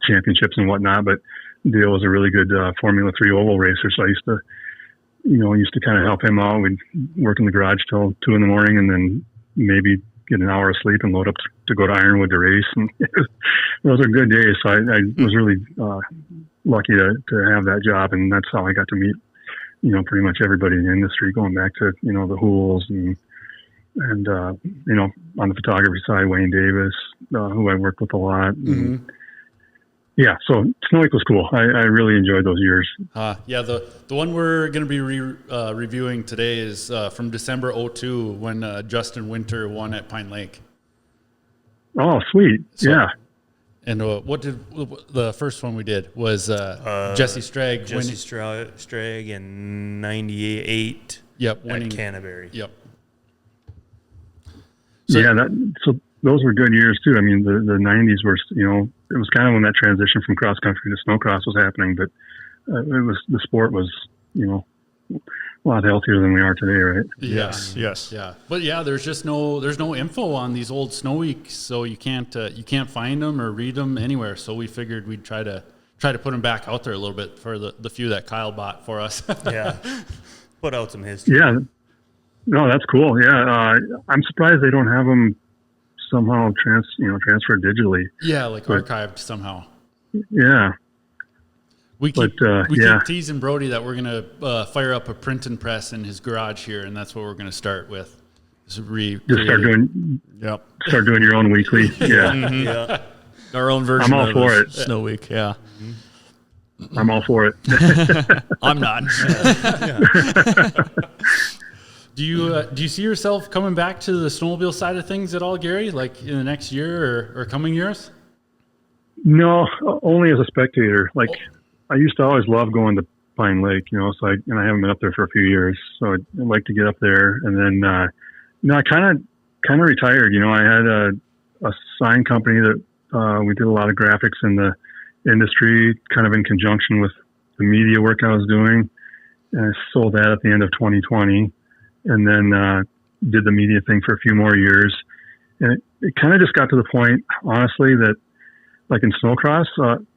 championships and whatnot, but Dale was a really good Formula 3 oval racer, so I used to kind of help him out. We'd work in the garage till 2 a.m, and then maybe get an hour of sleep and load up to go to Ironwood to race. And those are good days. So I was really lucky to have that job, and that's how I got to meet, pretty much everybody in the industry, going back to, the Hools and on the photography side, Wayne Davis, who I worked with a lot. And, yeah, so Snow Week was cool. I really enjoyed those years. The one we're going to be reviewing today is from December 2002 when Justin Winter won at Pine Lake. Oh, sweet. Yeah. And what did the first one we did was Jesse Strag. Jesse Strag in 98 winning at Canterbury. Yep. So those were good years too. I mean, the 90s were, it was kind of when that transition from cross country to snowcross was happening, but the sport was, a lot healthier than we are today, right? Yes. Yeah. But yeah, there's no info on these old snow weeks, so you can't find them or read them anywhere. So we figured we'd try to put them back out there a little bit for the few that Kyle bought for us. Yeah. Put out some history. Yeah. No, that's cool. Yeah. I'm surprised they don't have them somehow transferred digitally. Yeah, like archived somehow. Yeah. We keep teasing Brody that we're gonna fire up a printing press in his garage here, and that's what we're gonna start with. Just start doing your own weekly. Yeah. Mm-hmm. Yeah. Our own version. I'm all for it. Snow Week. Yeah. I'm all for it. I'm not. Do you see yourself coming back to the snowmobile side of things at all, Gary? Like in the next year or coming years? No, only as a spectator. Like I used to always love going to Pine Lake, so I haven't been up there for a few years. So I'd like to get up there. And then, I kind of retired. I had a sign company that we did a lot of graphics in the industry, kind of in conjunction with the media work I was doing. And I sold that at the end of 2020, and then did the media thing for a few more years. And it kind of just got to the point, honestly, that like in snowcross,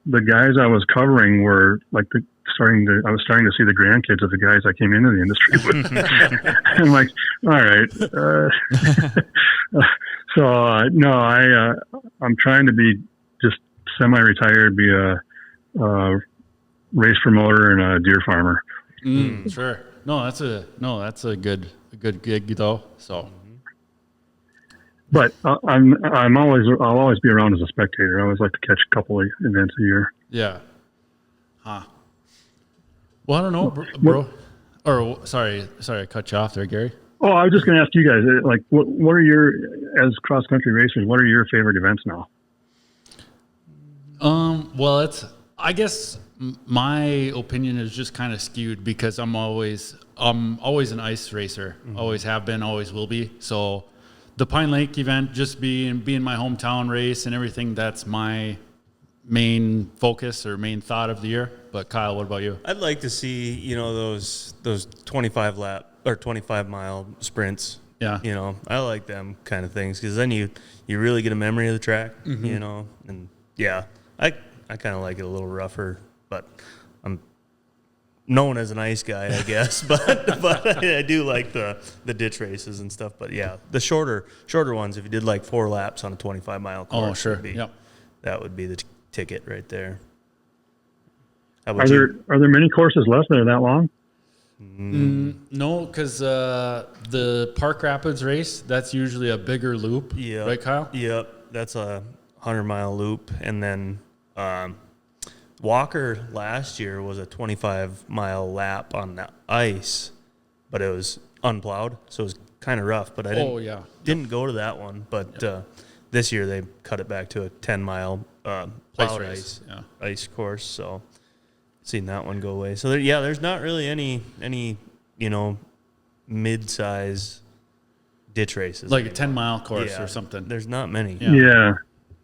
the guys I was covering were like I was starting to see the grandkids of the guys I came into the industry with. I'm like, all right. So I'm trying to be just semi-retired, be a race promoter and a deer farmer. Sure. No, that's a good gig though. So. But I'll always be around as a spectator. I always like to catch a couple of events a year. Yeah. Huh. Well, I don't know, bro. Or sorry, I cut you off there, Gary. Oh, I was just going to ask you guys, like, what are as cross country racers, what are your favorite events now? Well, I guess my opinion is just kind of skewed because I'm always an ice racer. Mm-hmm. Always have been, always will be. So the Pine Lake event, just being my hometown race and everything, that's my main focus or main thought of the year. But Kyle, what about you? I'd like to see, those 25 lap or 25 mile sprints. Yeah. I like them kind of things because then you really get a memory of the track, Mm-hmm. and yeah, I kind of like it a little rougher, but I'm known as an ice guy, I guess, but I do like the ditch races and stuff. But yeah, the shorter ones, if you did like 4 laps on a 25 mile course, oh sure, yep, that would be the ticket right there. Are there many courses left that are that long? No, because the Park Rapids race, that's usually a bigger loop, right, Kyle? Yep, that's a 100-mile loop, and then Walker last year was a 25-mile lap on the ice, but it was unplowed, so it was kind of rough. But I didn't go to that one. But this year they cut it back to a 10-mile plowed ice course. So seen that one go away. So there's not really any mid-size ditch races like anymore. A 10-mile course or something. There's not many. Yeah.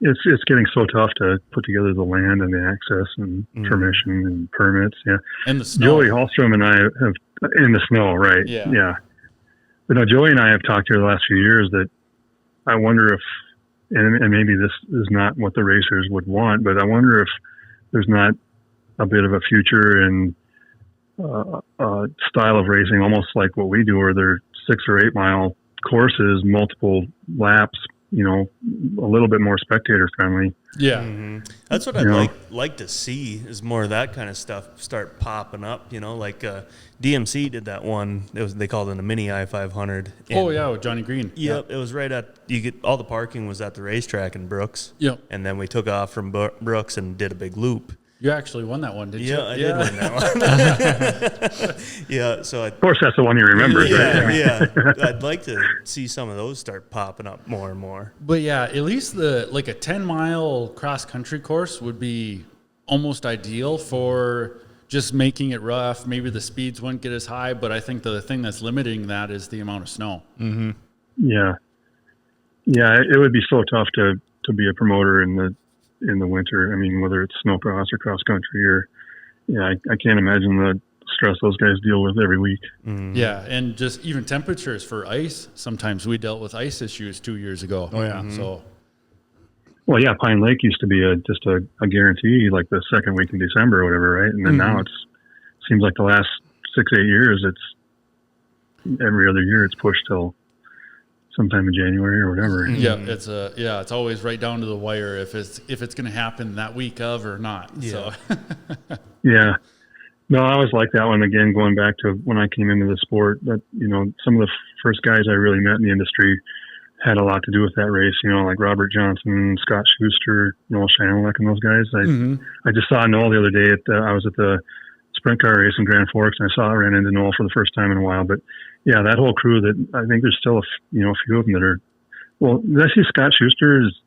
It's getting so tough to put together the land and the access and permission and permits. Yeah. And the snow. Joey Hallstrom and I have in the snow, right? Yeah. But no, Joey and I have talked here the last few years that I wonder if, and maybe this is not what the racers would want, but I wonder if there's not a bit of a future in style of racing, almost like what we do, where they're 6 or 8 mile courses, multiple laps, a little bit more spectator friendly. Yeah. Mm-hmm. That's what I'd like to see is more of that kind of stuff start popping up, like DMC did that one. They called it a mini I-500. With Johnny Green. Yep. It was right at, all the parking was at the racetrack in Brooks. Yep. And then we took off from Brooks and did a big loop. You actually won that one, didn't you? Yeah, I did win that one. Yeah, so of course that's the one you remember. Yeah. I'd like to see some of those start popping up more and more. But yeah, at least a 10-mile cross country course would be almost ideal for just making it rough. Maybe the speeds wouldn't get as high, but I think the thing that's limiting that is the amount of snow. Mm-hmm. Yeah. Yeah, it would be so tough to be a promoter in the winter. I mean, whether it's snowcross or cross country or, yeah, I can't imagine the stress those guys deal with every week. Yeah, and just even temperatures for ice. Sometimes we dealt with ice issues 2 years ago. Oh, yeah. So, Well, yeah, Pine Lake used to be just a guarantee, like the second week in December or whatever, right? And then now seems like the last 6-8 years, it's every other year it's pushed till sometime in January or whatever. yeah, it's always right down to the wire if it's going to happen that week of or not. Yeah. So, Yeah. No, I always like that one. Again, going back to when I came into the sport, that, some of the first guys I really met in the industry had a lot to do with that race, like Robert Johnson, Scott Schuster, Noel Shanelek, and those guys. I just saw Noel the other day I was at the sprint car race in Grand Forks, and I ran into Noel for the first time in a while. But yeah, that whole crew, that I think there's still a few of them that are, well, did I see Scott Schuster is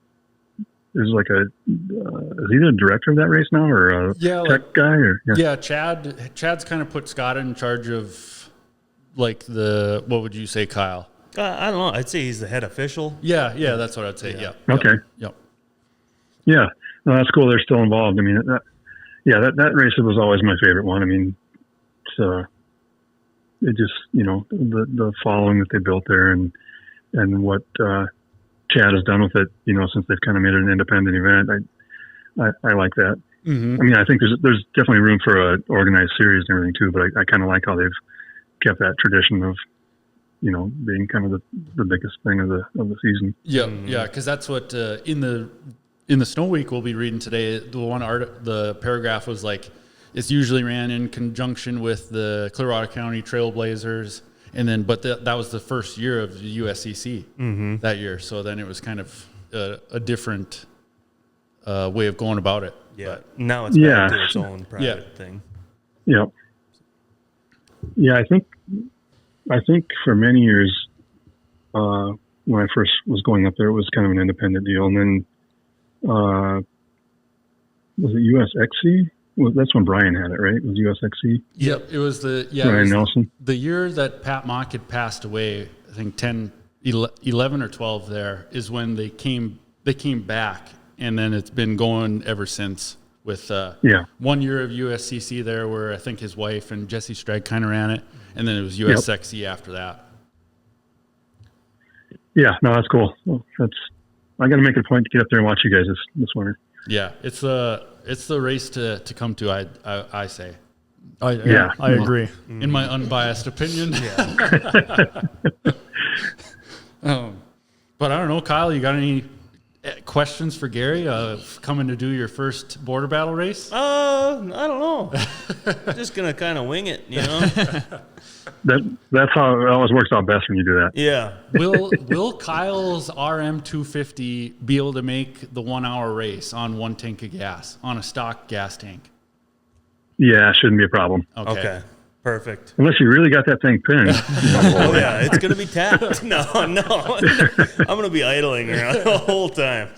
like is he the director of that race now, or a tech guy, or Chad's kind of put Scott in charge of like what would you say, Kyle? I don't know. I'd say he's the head official. Yeah, that's what I'd say. Yeah. Okay. Yep. Yeah. No, that's cool. They're still involved. I mean, that race was always my favorite one. I mean, it just, the following that they built there and what Chad has done with it, since they've kind of made it an independent event. I like that. Mm-hmm. I mean, I think there's definitely room for a organized series and everything too, but I kind of like how they've kept that tradition of, being kind of the biggest thing of the season. Yeah, yeah, because that's what in the Snow Week we'll be reading today. The paragraph was like, it's usually ran in conjunction with the Clearwater County Trailblazers, and then that was the first year of the USCC that year. So then it was kind of a different way of going about it. Yeah, but now it's back to its own private thing. Yeah, yeah. I think for many years, when I first was going up there, it was kind of an independent deal. And then, was it USXC? Well, that's when Brian had it, right? It was USXC? Yep. It was Brian Nelson. The year that Pat Mock had passed away, I think 11 or 12 there, is when they came back. And then it's been going ever since with 1 year of USCC there where I think his wife and Jesse Strag kind of ran it. And then it was USXC after that. Yeah, no, that's cool. Well, I got to make a point to get up there and watch you guys this winter. Yeah, it's the race to come to. I say. I agree. In my unbiased opinion. But I don't know, Kyle. You got any questions for Gary coming to do your first border battle race? I don't know. Just gonna kind of wing it, That's how it always works out best when you do that. Yeah. Will Kyle's RM250 be able to make the 1 hour race on one tank of gas, on a stock gas tank? Yeah, it shouldn't be a problem. Okay. Perfect. Unless you really got that thing pinned. Oh yeah, it's gonna be tapped. No, I'm gonna be idling around the whole time.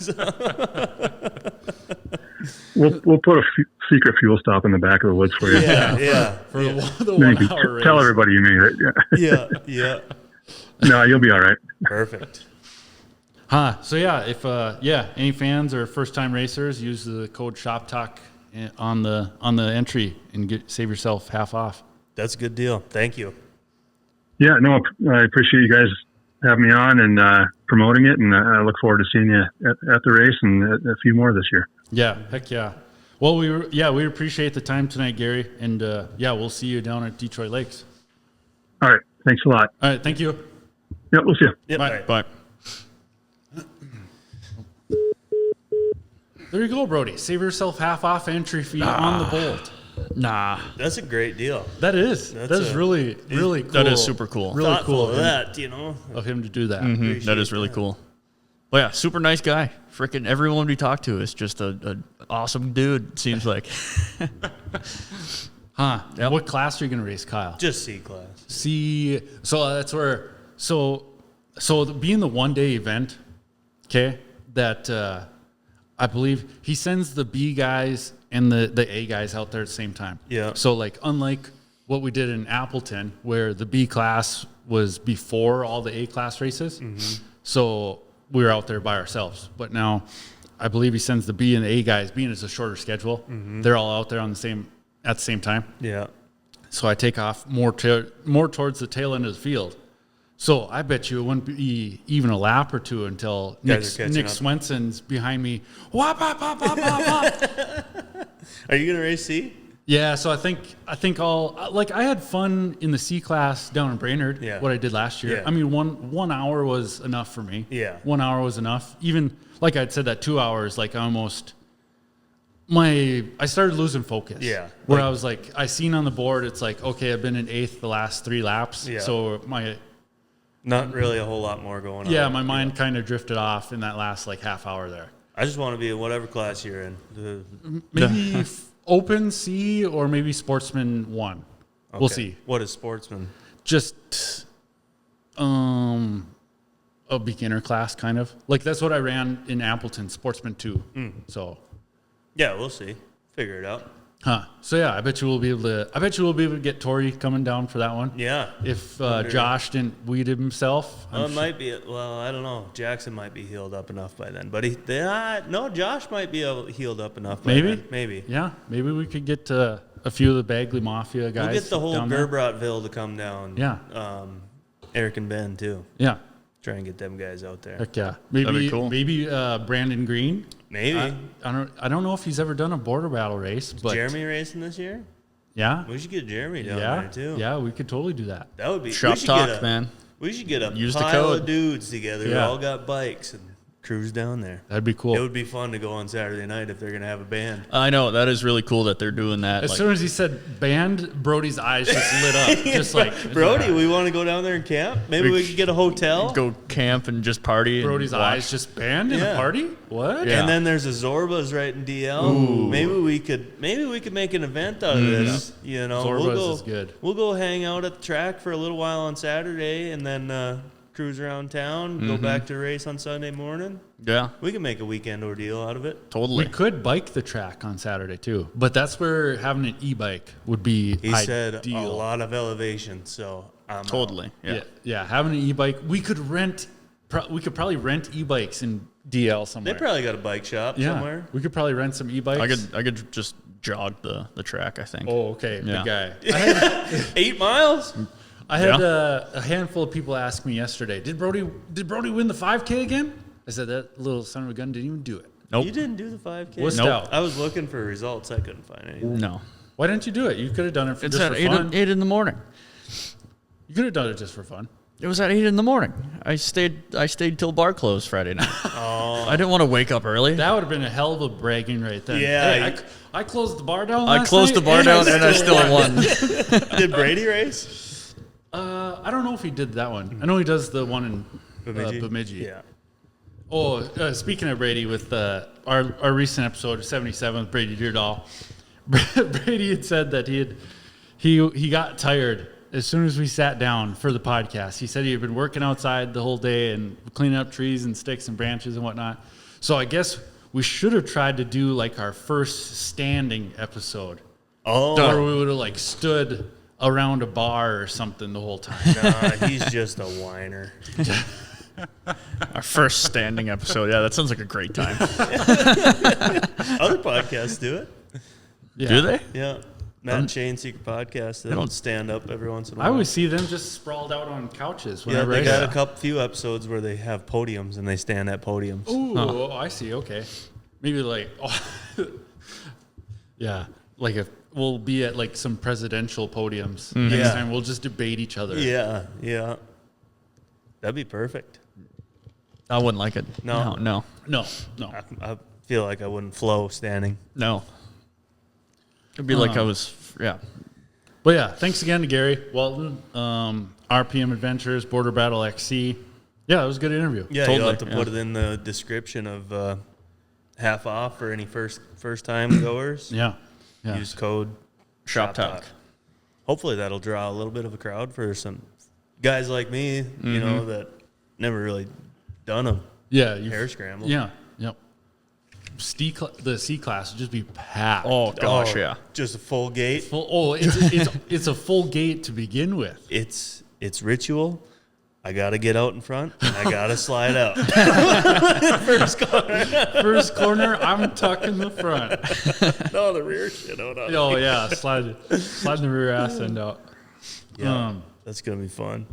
We'll put a secret fuel stop in the back of the woods for you. Yeah. For the 1 hour race. Tell everybody you made it. Yeah. No, you'll be all right. Perfect. So yeah, if any fans or first time racers, use the code SHOPTALK on the entry and save yourself half off. That's a good deal. Thank you. Yeah, no, I appreciate you guys having me on and promoting it, and I look forward to seeing you at the race and a few more this year. Yeah, heck yeah. Well, we appreciate the time tonight, Gary, and we'll see you down at Detroit Lakes. All right, thanks a lot. All right, thank you. Yeah, we'll see you. Yep. Bye. Right. Bye. There you go, Brody. Save yourself half off entry fee on the Bolt. Nah. That's a great deal. That is really, really cool. That is super cool. Really Thoughtful cool of that, of him to do that. That is really cool. But yeah, super nice guy. Freaking everyone we talk to is just a awesome dude, seems like. Yep. What class are you going to race, Kyle? Just C class. C. So that's where. So being the 1 day event, okay, that I believe he sends the B guys and the A guys out there at the same time. Yeah. So like unlike what we did in Appleton, where the B class was before all the A class races. So we were out there by ourselves. But now I believe he sends the B and the A guys, being it's a shorter schedule. They're all out there at the same time. Yeah. So I take off more towards the tail end of the field. So I bet you it wouldn't be even a lap or two until Nick Swenson's behind me. Wop, wop, wop, wop, wop, wop. Are you going to race C? Yeah, so I think I had fun in the C class down in Brainerd, what I did last year. Yeah. I mean, one hour was enough for me. Yeah. 1 hour was enough. Even, like I'd said, that 2 hours, like I started losing focus. Yeah. Where I was like, I seen on the board, it's like, okay, I've been in 8th the last 3 laps. Yeah. So Not really a whole lot more going on. Yeah, my mind kind of drifted off in that last like half hour there. I just want to be in whatever class you're in. Maybe Open C or maybe Sportsman 1. Okay. We'll see. What is Sportsman? Just a beginner class kind of. Like that's what I ran in Appleton, Sportsman 2. So Yeah, we'll see. Figure it out. So yeah, I bet you we'll be able to get Tori coming down for that one. Yeah. If Josh didn't weed himself. Well, it might be. Well, I don't know. Jackson might be healed up enough by then, but Josh might be healed up enough. By Maybe. then. Maybe. Yeah, maybe we could get a few of the Bagley Mafia guys. We'll get the whole down there. Gerbrotville to come down. Yeah. Eric and Ben too. Yeah. Try and get them guys out there. Heck yeah. Maybe That'd be cool. Maybe Brandon Green. Maybe. I don't know if he's ever done a border battle race, but Jeremy racing this year? Yeah. We should get Jeremy down there too. Yeah, we could totally do that. That would be Shop talk, man. We should get a Use the pile code. of dudes together who Yeah. all got bikes and cruise down there. That'd be cool. It would be fun to go on Saturday night if they're going to have a band. I know that is really cool that they're doing that. As soon as he said band, Brody's eyes just lit up. Just like Brody, we want to go down there and camp. Maybe we could get a hotel. go camp and just party. Brody's and watch. eyes just band in a party? What? Yeah. And then there's a Zorba's right in DL. Maybe we could make an event out of this. You know, Zorba's is good. We'll go hang out at the track for a little while on Saturday, and then cruise around town. Go back to race on Sunday morning. Yeah, We can make a weekend ordeal out of it. We totally. could bike the track on Saturday too, but that's where having an e-bike would be He said a ideal. lot of elevation, so I'm out. Totally. Yeah. Yeah, having an e-bike, we could probably rent e-bikes in DL They somewhere. probably got a bike shop yeah, somewhere. we could probably rent some e-bikes. I could just jog the track. I think. Oh, okay, Yeah. big guy. 8 miles? I had a handful of people ask me yesterday, did Brody win the 5K again? I said, that little son of a gun didn't even do it. Nope. You didn't do the 5K? What's Nope. out? I was looking for results. I couldn't find anything. No. Why didn't you do it? You could have done it It's just at for fun. 8 in the morning. You could have done it just for fun. It was at 8 in the morning. I stayed till bar closed Friday night. Oh. I didn't want to wake up early. That would have been a hell of a bragging right then. Yeah. Hey, I closed the bar down I last closed the night, bar down and I still won. Did Brady race? I don't know if he did that one. I know he does the one in Bemidji. Yeah. Oh, speaking of Brady, with our recent episode 77 with Brady Deerdahl, Brady had said that he got tired as soon as we sat down for the podcast. He said he had been working outside the whole day and cleaning up trees and sticks and branches and whatnot. So I guess we should have tried to do like our first standing episode, Oh, where we would have like stood around a bar or something the whole time. nah, he's just a whiner. Our first standing episode. Yeah, that sounds like a great time. Other podcasts do it. Yeah. Do they? Yeah. Matt and Shane's Secret Podcast. They don't stand up every once in a I while. always see them just sprawled out on couches Yeah, whenever they I got a few episodes where they have podiums and they stand at podiums. Ooh, oh, I see. Okay, maybe like, yeah, like if we'll be at like some presidential podiums next Yeah. time, we'll just debate each other. Yeah, yeah. That'd be perfect. I wouldn't like it. No. No. No. I feel like I wouldn't flow standing. No. It'd be like I was, yeah. But yeah, thanks again to Gary Walton, RPM Adventures, Border Battle XC. Yeah, it was a good interview. Yeah, Totally, you'll have to yeah. put it in the description of half off for any first time goers. Yeah. Use code SHOPTALK. Hopefully that'll draw a little bit of a crowd for some guys like me, you know, that never really done a Yeah. hair scramble. Yeah. Yep. The C class would just be packed. Oh gosh, yeah. Just a full gate. It's a full gate to begin with. It's ritual. I got to get out in front, and I got to slide out. First corner, I'm tucking the front. No, the rear shit out. Oh, yeah, slide the rear ass end out. Yeah, that's going to be fun.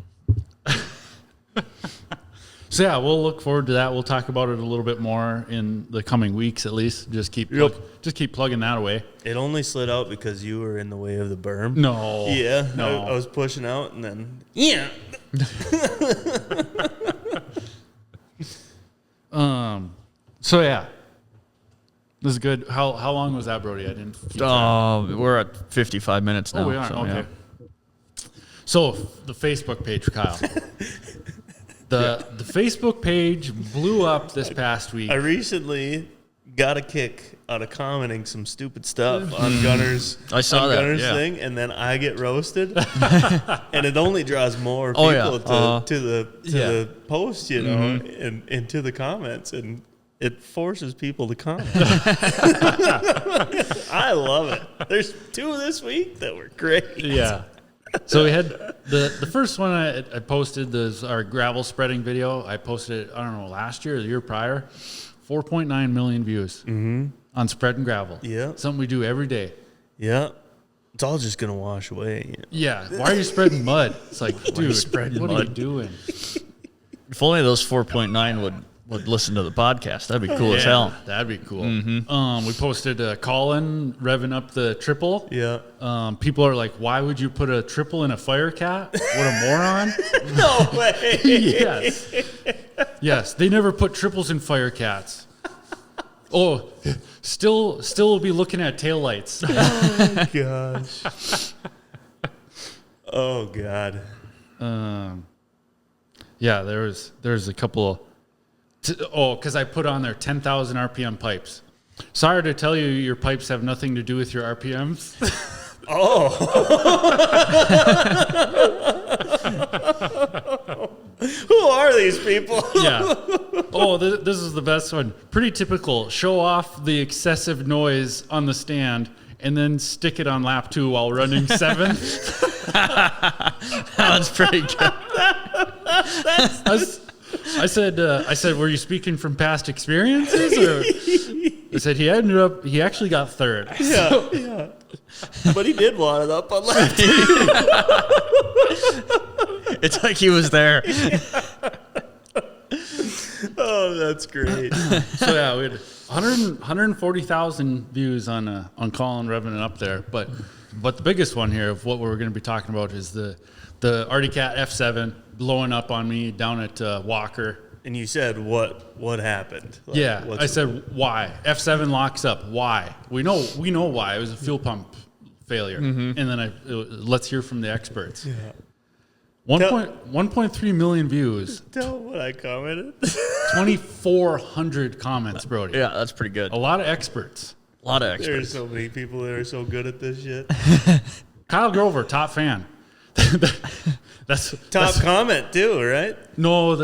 So, yeah, we'll look forward to that. We'll talk about it a little bit more in the coming weeks, at least. Just keep plugging that away. It only slid out because you were in the way of the berm. No. Yeah. No. I was pushing out, and then, yeah. So, yeah. This is good. How long was that, Brody? I didn't keep track. We're at 55 minutes now. Oh, we are? So, Okay. yeah. So, the Facebook page, Kyle. The Facebook page blew up this past week. I recently got a kick out of commenting some stupid stuff on Gunner's, I saw that, Gunner's yeah. thing, and then I get roasted, and it only draws more people to the post, you know, and into the comments, and it forces people to comment. I love it. There's 2 this week that were great. Yeah. So we had the first one I posted, our gravel spreading video. I posted it, I don't know, last year or the year prior. 4.9 million views on spreading gravel. Yeah. Something we do every day. Yeah. It's all just going to wash away. Yeah. Why are you spreading mud? It's like, dude, spreading what are mud? you doing? If only those 4.9 would listen to the podcast. That'd be cool as hell. That'd be cool. We posted Colin revving up the triple. Yeah. People are like, why would you put a triple in a fire cat? What a moron. No way. Yes. Yes. They never put triples in fire cats. Oh, still will be looking at taillights. Gosh. Oh, God. Yeah, there's a couple. Because I put on there 10,000 RPM pipes. Sorry to tell you, your pipes have nothing to do with your RPMs. Oh. Who are these people? Yeah. Oh, this is the best one. Pretty typical. Show off the excessive noise on the stand and then stick it on lap 2 while running 7th. That's pretty good. I said, were you speaking from past experiences? Or I said he actually got 3rd. Yeah. But he did wad it up on left. It's like he was there. Oh, that's great. So yeah, we had 140,000 views on Colin revving it up there. But the biggest one here of what we're going to be talking about is the Artie Cat F7 blowing up on me down at Walker. And you said what happened? Like, Yeah, I said why F7 locks up. Why? We know why. It was a fuel pump failure. And then let's hear from the experts. Yeah. 1.3 million views. Tell what I commented. 2,400 comments, Brody. Yeah, that's pretty good. A lot of experts. A lot of There's experts. so many people that are so good at this shit. Kyle Grover, top fan. That's comment too, right? No,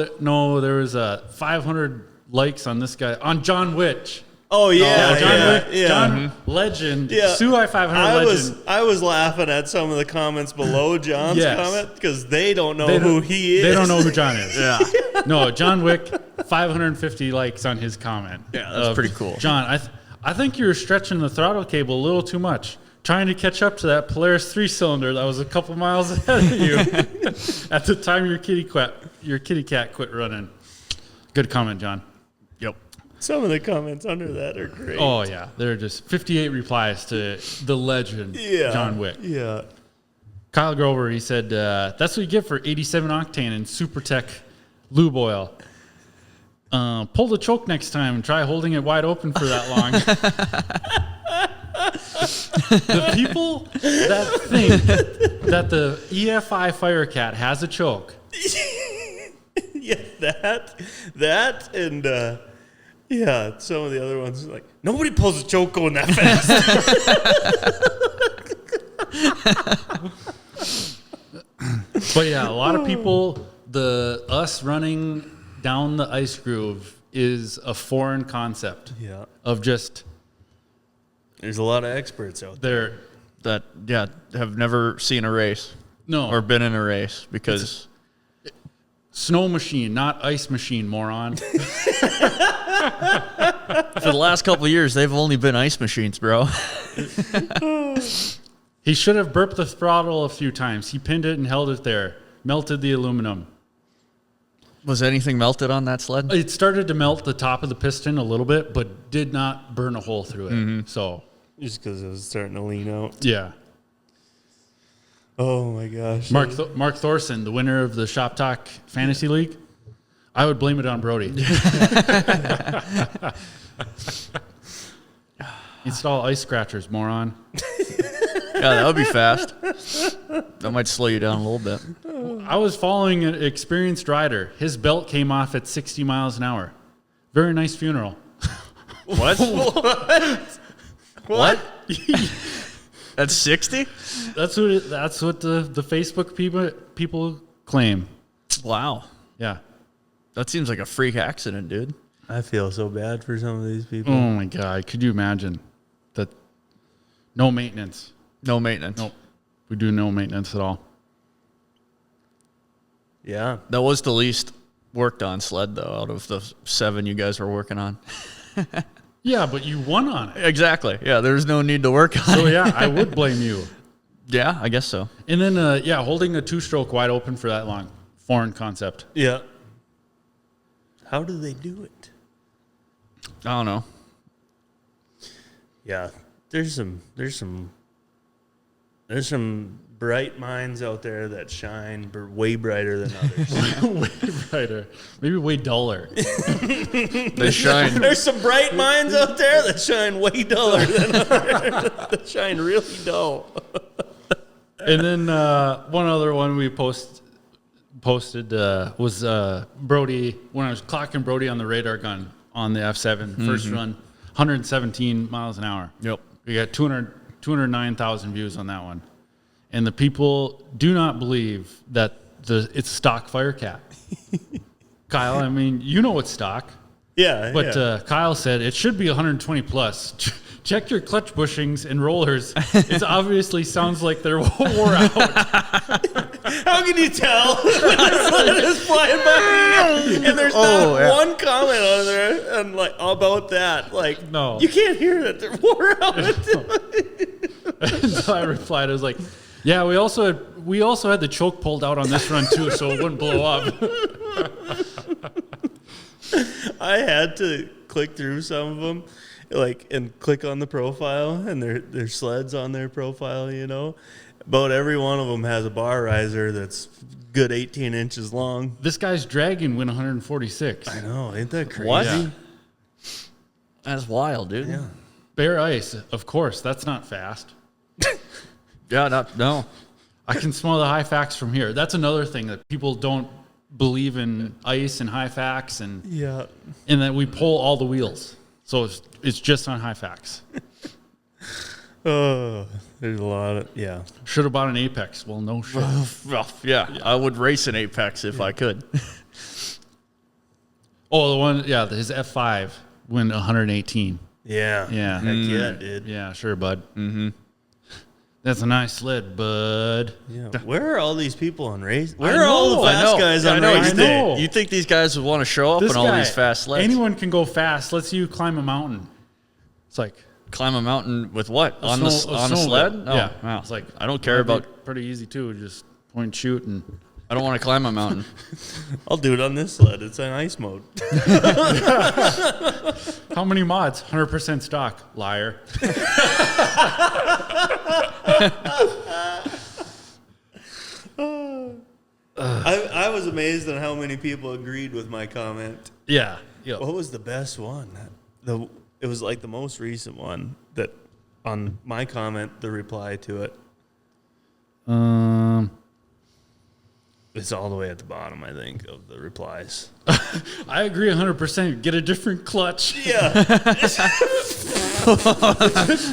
there was 500 likes on this guy on John Witch. Oh yeah, John yeah, Wick, yeah. John Legend, Yeah. Suai 500 Legend. I was laughing at some of the comments below John's Yes. comment because they don't know who he is. They don't know who John is. Yeah. No, John Wick, 550 likes on his comment. Yeah, that's pretty cool. John, I think you're stretching the throttle cable a little too much, trying to catch up to that Polaris 3-cylinder that was a couple miles ahead of you at the time your kitty cat quit running. Good comment, John. Yep. Some of the comments under that are great. Oh, yeah. There are just 58 replies to the legend, John Wick. Yeah. Kyle Grover, he said, that's what you get for 87 octane and SuperTech lube oil. Pull the choke next time and try holding it wide open for that long. The people that think that the EFI Firecat has a choke. Yeah, that and yeah, some of the other ones are like, nobody pulls a choke going that fast. But yeah, a lot of people, us running down the ice groove is a foreign concept. Yeah. Of just There's a lot of experts out there. there. That have never seen a race. No. Or been in a race because Snow machine, not ice machine, moron. For the last couple of years, they've only been ice machines, bro. He should have burped the throttle a few times. He pinned it and held it there. Melted the aluminum. Was anything melted on that sled? It started to melt the top of the piston a little bit, but did not burn a hole through it. So, Just because it was starting to lean out. yeah. Oh my gosh. Mark Thorson, the winner of the SHOPTALK Fantasy League, I would blame it on Brody. Install ice scratchers, moron. Yeah, that would be fast. That might slow you down a little bit. I was following an experienced rider. His belt came off at 60 miles an hour. Very nice funeral. What? What? That's 60? That's what the Facebook people claim. Wow. Yeah. That seems like a freak accident, dude. I feel so bad for some of these people. Oh my God. Could you imagine that? No maintenance. No maintenance. Nope. We do no maintenance at all. Yeah. That was the least worked on sled, though, out of the 7 you guys were working on. Yeah, but you won on it. Exactly. Yeah, there's no need to work on So it. yeah, I would blame you. Yeah, I guess so. And then holding a 2-stroke wide open for that long. Foreign concept. Yeah. How do they do it? I don't know. Yeah. There's some bright minds out there that shine way brighter than others. Way brighter. Maybe way duller. They shine. There's some bright minds out there that shine way duller than others. That shine really dull. And then one other one we posted was Brody, when I was clocking Brody on the radar gun on the F7, first run, 117 miles an hour. Yep. We got 209,000 views on that one. And the people do not believe that it's stock Firecat. Kyle, I mean, you know it's stock. Yeah. But Kyle said it should be 120 plus. Check your clutch bushings and rollers. It obviously sounds like they're wore out. How can you tell when the sled is flying by and there's not one comment on there and like about that? Like, No. you can't hear that they're wore out. So I replied, I was like, yeah, we also had the choke pulled out on this run too, so it wouldn't blow up. I had to click through some of them, and click on the profile, and their sleds on their profile. You know, about every one of them has a bar riser that's good 18 inches long. This guy's dragon went 146. I know, ain't that crazy? What? Yeah. That's wild, dude. Yeah. Bare ice, of course. That's not fast. Yeah, no. I can smell the high facts from here. That's another thing that people don't believe in ice and high facts, and that we pull all the wheels. So it's just on high facts. Oh, there's a lot of Should have bought an Apex. Well, no shit. Yeah, I would race an Apex if I could. Oh, the one, his F5 went 118. Yeah. Yeah. Heck yeah, dude. Yeah, sure, bud. Mm-hmm. That's a nice sled, bud. Yeah. Where are all these people on race? Where are all the fast guys on race I day? know. You think these guys would want to show up This on all guy, these fast sleds? anyone can go fast. Let's you climb a mountain. It's like Climb a mountain with what? On a snowmobile. sled? Oh, Yeah. wow. It's like I don't care about. pretty easy too. Just point and shoot and I don't want to climb a mountain. I'll do it on this sled. It's in ice mode. how many mods? 100% stock. Liar. I was amazed at how many people agreed with my comment. Yeah. Yep. What was the best one? It was like the most recent one that on my comment, the reply to it. It's all the way at the bottom, I think, of the replies. I agree 100%. Get a different clutch. Yeah.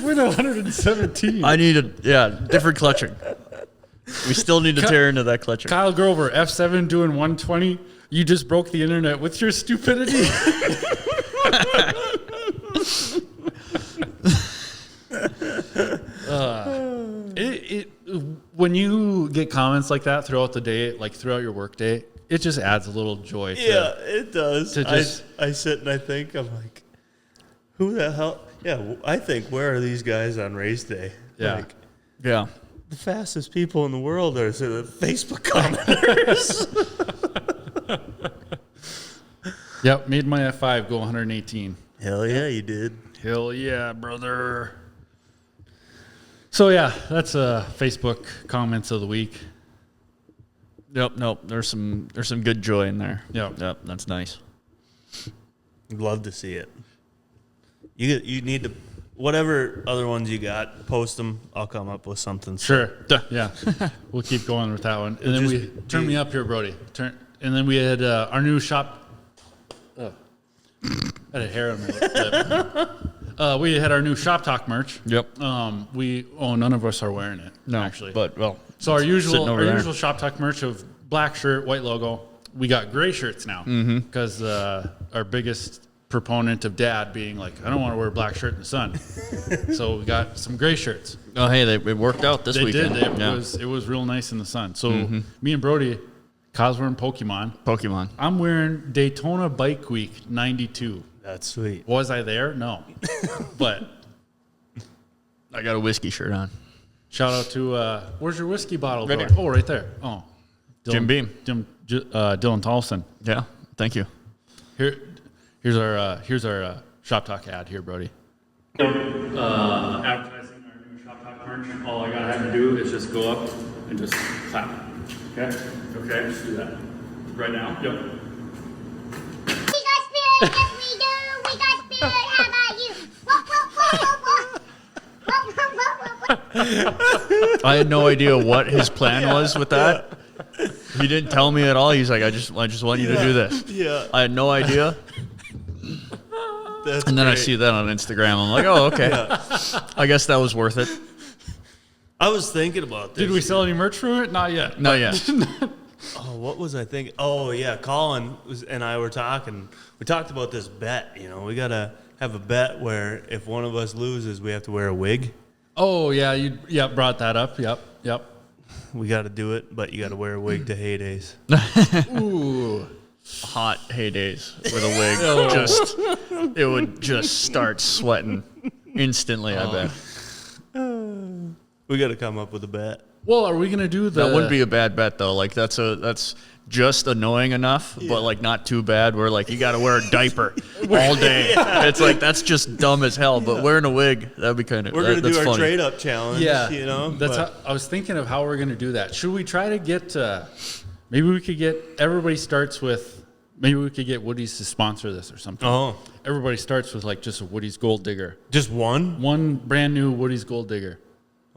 Win 117. I need different clutching. We still need to tear into that clutching. Kyle Grover, F7 doing 120. You just broke the internet with your stupidity. When you get comments like that throughout the day, like throughout your work day, it just adds a little joy. Yeah, it does. to just- I sit and I think, I'm like, who the hell? Yeah, I think, where are these guys on race day? Yeah. Like, Yeah. the fastest people in the world are the Facebook commenters. Yep, made my F5 go 118. Hell yeah, you did. Hell yeah, brother. So yeah, that's Facebook comments of the week. Nope. There's some good joy in there. Yep. That's nice. Love to see it. You need to, whatever other ones you got, post them. I'll come up with something. Sure. Yeah. We'll keep going with that one. And then turn me up here, Brody. And then we had our new shop. I had a hair on my lip. We had our new Shop Talk merch. Yep. None of us are wearing it. No, actually. but well. So our sitting over there. usual Shop Talk merch of black shirt, white logo. We got gray shirts now because our biggest proponent of Dad being like, I don't want to wear a black shirt in the sun. So we got some gray shirts. Oh, hey, it worked out this They weekend. did. It was real nice in the sun. So me and Brody, Kyle's wearing Pokemon. I'm wearing Daytona Bike Week 92. That's sweet. Was I there? No. But I got a whiskey shirt on. shout out to where's your whiskey bottle? Right going? here. Oh, right there. Oh, Jim Beam. Dylan Tolson. Yeah. Thank you. Here's our Shop Talk ad here, Brody. Advertising our new Shop Talk merch. All I gotta have to do is just go up and just clap. Okay. Just do that right now. Yep. We got spirit, yes we do. We got spirit, how about you? Whoop, whoop, whoop, whoop, whoop. Whoop, whoop, whoop, whoop. I had no idea what his plan was with that. He didn't tell me at all. He's like, I just want you to do this. Yeah. I had no idea. That's And then I great. see that on Instagram. I'm like, oh, okay. I guess that was worth it. I was thinking about this. Did we sell any merch from it? Not yet. Not yet. Oh, what was I thinking? Oh, yeah. Colin and I were talking. We talked about this bet. We got to have a bet where if one of us loses, we have to wear a wig. Oh yeah, you brought that up. Yep. We got to do it, but you got to wear a wig to heydays. Ooh. Hot heydays with a wig. It would just start sweating instantly, I bet. We got to come up with a bet. Well, are we gonna do the? That wouldn't be a bad bet though. Like that's just annoying enough, but like not too bad. Where like you got to wear a diaper all day. It's like that's just dumb as hell. But wearing a wig, that'd be kind of. We're going to do our funny. trade up challenge. Yeah. That's I was thinking of how we're gonna do that. Should we try to get? Maybe we could get. Everybody starts with. Maybe we could get Woody's to sponsor this or something. Oh, Everybody starts with like just a Woody's Gold Digger. just one? One brand new Woody's Gold Digger.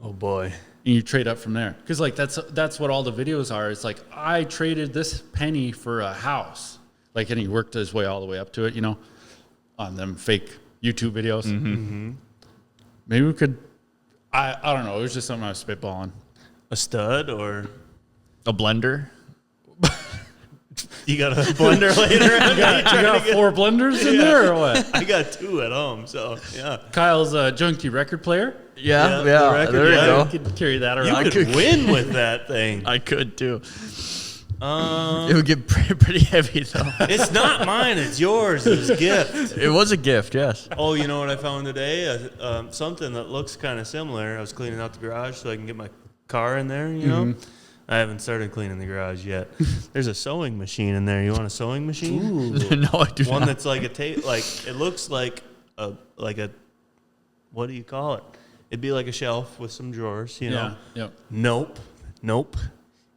Oh, boy. And you trade up from there. Because like that's what all the videos are. It's like I traded this penny for a house. Like, and he worked his way all the way up to it, on them fake YouTube videos. Mm-hmm. Maybe we could. I don't know. It was just something I was spitballing. A stud or A blender. you got a blender later? You got 4 blenders in there or what? I got 2 at home, so yeah. Kyle's a junkie record player. Yeah, the record, there you yeah. go. You could carry that You around. could win with that thing. I could too. It would get pretty heavy though. It's not mine. It's yours. It was a gift. It was a gift, yes. Oh, you know what I found today? Something that looks kind of similar. I was cleaning out the garage so I can get my car in there, know? I haven't started cleaning the garage yet. There's a sewing machine in there. You want a sewing machine? No, I do One not. that's like it looks like a what do you call it? It'd be like a shelf with some drawers, Yeah. Yep. Nope.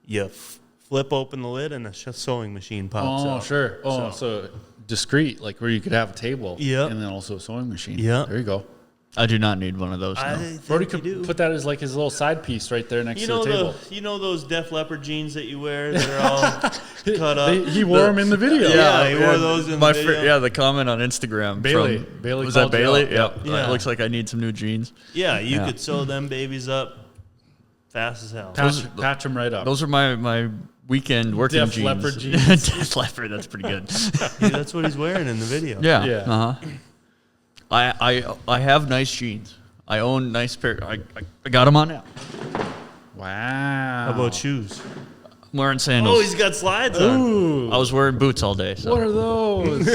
You flip open the lid and a sewing machine pops Oh, out. sure. Oh, so discreet, like where you could have a table. Yep. And then also a sewing machine. Yep. There you go. I do not need one of those. I No. think Brody you could do. put that as like his little side piece right there next You to know the table. you know those Def Leppard jeans that you wear that are all cut up. He wore them in the video. Yeah, he wore those in My the video. yeah, the comment on Instagram. Bailey. From, Bailey was that called you Bailey? out. Yep. Yeah. It looks like I need some new jeans. Yeah, you Yeah. could sew them babies up fast as hell. Patch them right up. Those are my weekend working Def jeans. Leppard jeans. Def Leppard, that's pretty good. Yeah, that's what he's wearing in the video. Yeah. Yeah. Uh-huh. I have nice jeans. I own nice pair. I got them on now. Wow. How about shoes? wearing Oh, sandals. he's got slides on. Ooh. I was wearing boots all day. So. What are those?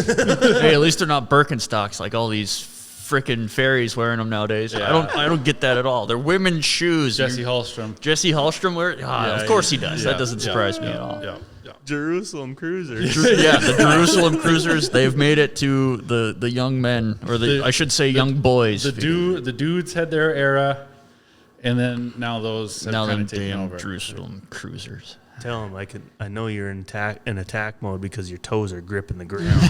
Hey, at least they're not Birkenstocks like all these freaking fairies wearing them nowadays. Yeah. I don't get that at all. They're women's shoes. Jesse Hallstrom. Jesse Hallstrom wear? Yeah, of course he does. yeah, That doesn't surprise me yeah, at all. Yeah, yeah. Jerusalem Cruiser. Yeah, the Jerusalem Cruisers, they've made it to the young men, or I should say young boys. The dudes had their era, and then now those have now kind them of taken damn over. Jerusalem Cruisers. Tell him I know you're in attack mode because your toes are gripping the ground.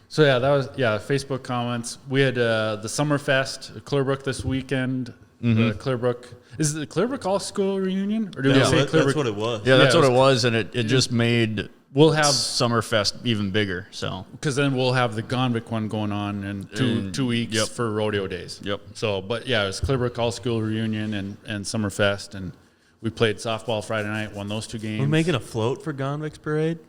So yeah, that was Facebook comments. We had the Summerfest at Clearbrook this weekend. Clearbrook is it the Clearbrook All School Reunion, or did we say Clearbrook? That's what it was. Yeah, that's Yeah, what it was, and it just made We'll have Summerfest even bigger. So because then we'll have the Gonvick one going on in two weeks Yep. for rodeo days. Yep. So, but yeah, it was Clearbrook All School Reunion and Summerfest, and we played softball Friday night. Won those two games. We're making a float for Gonvic's parade.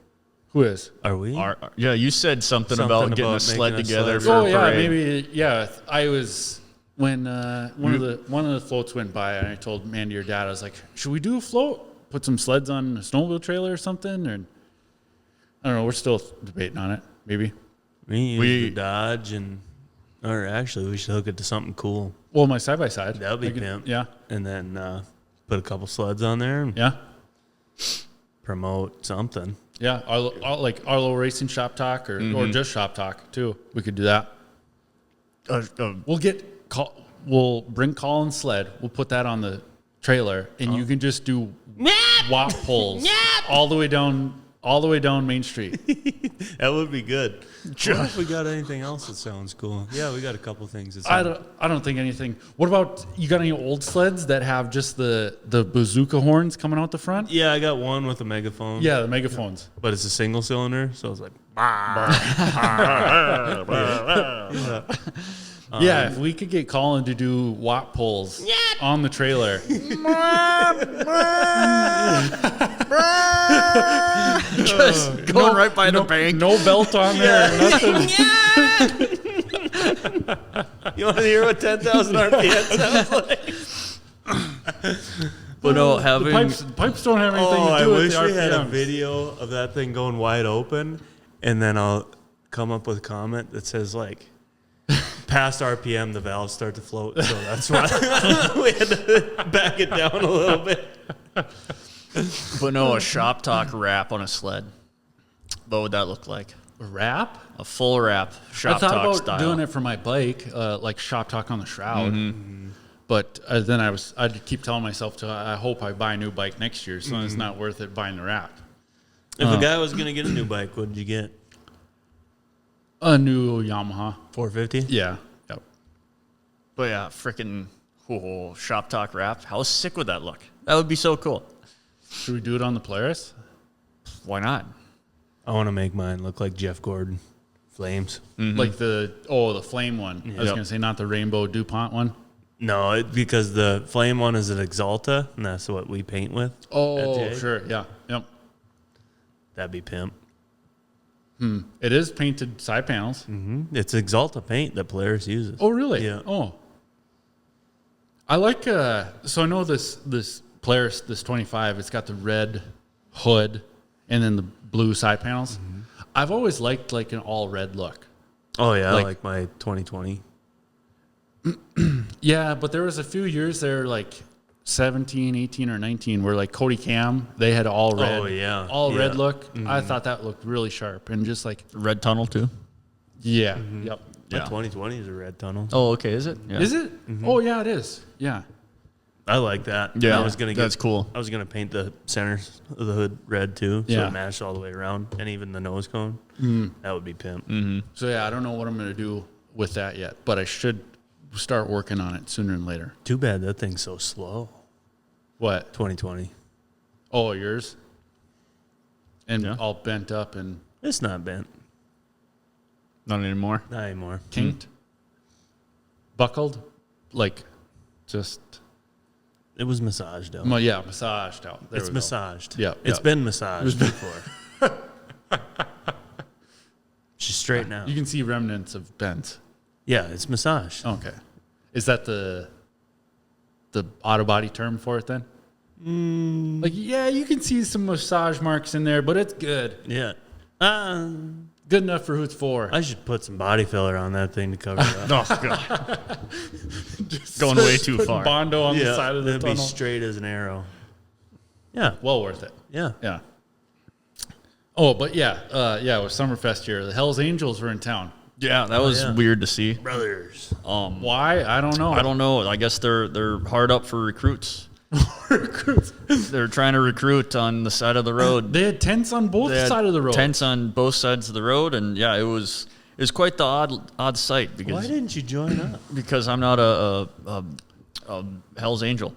Who is? Are we? yeah, you said something about getting a sled making a together sled. for a Yeah, parade. maybe. Yeah, I was when one of the floats went by, and I told Mandy, your dad, I was like, should we do a float? Put some sleds on a snowmobile trailer or something? Or I don't know. We're still debating on it. Maybe. We use the Dodge or actually we should hook it to something cool. Well, my side by side. That would be pimp. Yeah. And then put a couple sleds on there and Yeah. promote something. Yeah. Like Arlo Racing Shop Talk or just Shop Talk too. We could do that. We'll bring Colin's sled. We'll put that on the trailer, and you can just do wop pulls all the way down Main Street. That would be good. What if we got anything else that sounds cool? Yeah, we got a couple things that sound I don't think anything. What about you? Got any old sleds that have just the bazooka horns coming out the front? Yeah, I got one with a megaphone. Yeah, the megaphones. But it's a single cylinder, so it's like Yeah, if we could get Colin to do wop pulls on the trailer. Just going right by the bank. No belt on there. Nothing. you want to hear what 10,000 RPM sounds like? But no, having Pipes don't have anything to I do with wish the we had a RPMs. video of that thing going wide open, and then I'll come up with a comment that says like, past RPM, the valves start to float, so that's why we had to back it down a little bit. but no, a Shop Talk wrap on a sled. What would that look like? Wrap? A full wrap, Shop I thought Talk about style. doing it for my bike, like Shop Talk on the shroud. But then I'd keep telling myself I hope I buy a new bike next year, so it's not worth it buying the wrap. If a guy was gonna get a new bike, what did you get? A new Yamaha. 450. Yeah. Yep. But yeah, freaking Shop Talk wrap. How sick would that look? That would be so cool. Should we do it on the Polaris? Why not? I want to make mine look like Jeff Gordon. Flames. Like the flame one. I was Yep. gonna say not the rainbow DuPont one. No, because the flame one is an Exalta, and that's what we paint with. Oh, Jay? sure. Yeah. Yep. That'd be pimp. It is painted side panels. It's Exalta paint that Polaris uses. Oh, really? Yeah. Oh. I like so I know this Polaris, this 25, it's got the red hood and then the blue side panels. I've always liked like an all red look. Oh yeah, Like- like my 2020. Yeah, but there was a few years there like 17, 18 or 19 where like Cody Cam, they had all red. Oh, yeah. All Yeah. red look. I thought that looked really sharp and just like Red tunnel too. yeah. Yep. My Yeah. 2020 is a red tunnel. Oh, okay. Is it? Yeah. Is it? Oh yeah, it is. Yeah. I like that. Yeah, I was gonna that's cool. I was gonna paint the centers of the hood red too, so Yeah. it matched all the way around, and even the nose cone. That would be pimp. So yeah, I don't know what I'm gonna do with that yet, but I should start working on it sooner than later. Too bad that thing's so slow. What? 2020. Oh, yours? And Yeah. all bent up and It's not bent. Not anymore. Not anymore. kinked? Buckled? Like just It was massaged out. well, yeah, massaged out. There It's we go. massaged. Yeah, It's yeah. been massaged before. She's straight now. You can see remnants of bent. Yeah, it's massaged. Okay. Is that the auto body term for it then? Like, yeah, you can see some massage marks in there, but it's good. Yeah. Good enough for who it's for. I should put some body filler on that thing to cover it up. Oh, God. Going way too Putting far. Bondo on the side of the it'd tunnel. be straight as an arrow. Yeah. Well worth it. Yeah. Yeah. Oh, but it was Summerfest here. The Hells Angels were in town. Yeah, that was weird to see. Brothers. Why? I don't know. I don't know. I guess they're hard up for recruits. They're trying to recruit on the side of the road. They had tents on both They had sides of the road. Tents on both sides of the road, and yeah, it was quite the odd sight Why because didn't you join up? I'm not a Hell's Angel,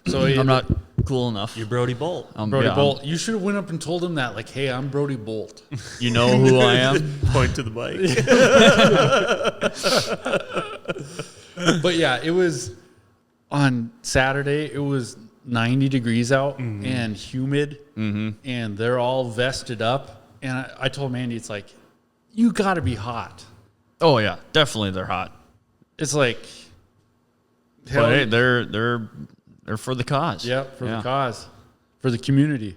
So I'm not cool enough. You're Brody Bolt. Brody yeah, Bolt. You should have went up and told him that, like, hey, I'm Brody Bolt. You know who I am. Point to the bike. But yeah, it was on Saturday. It was 90 degrees out and humid, and they're all vested up. And I told Mandy, it's like, you got to be hot. Oh yeah, definitely they're hot. It's like, But hey, they're for the cause. yeah, for the cause, for the community.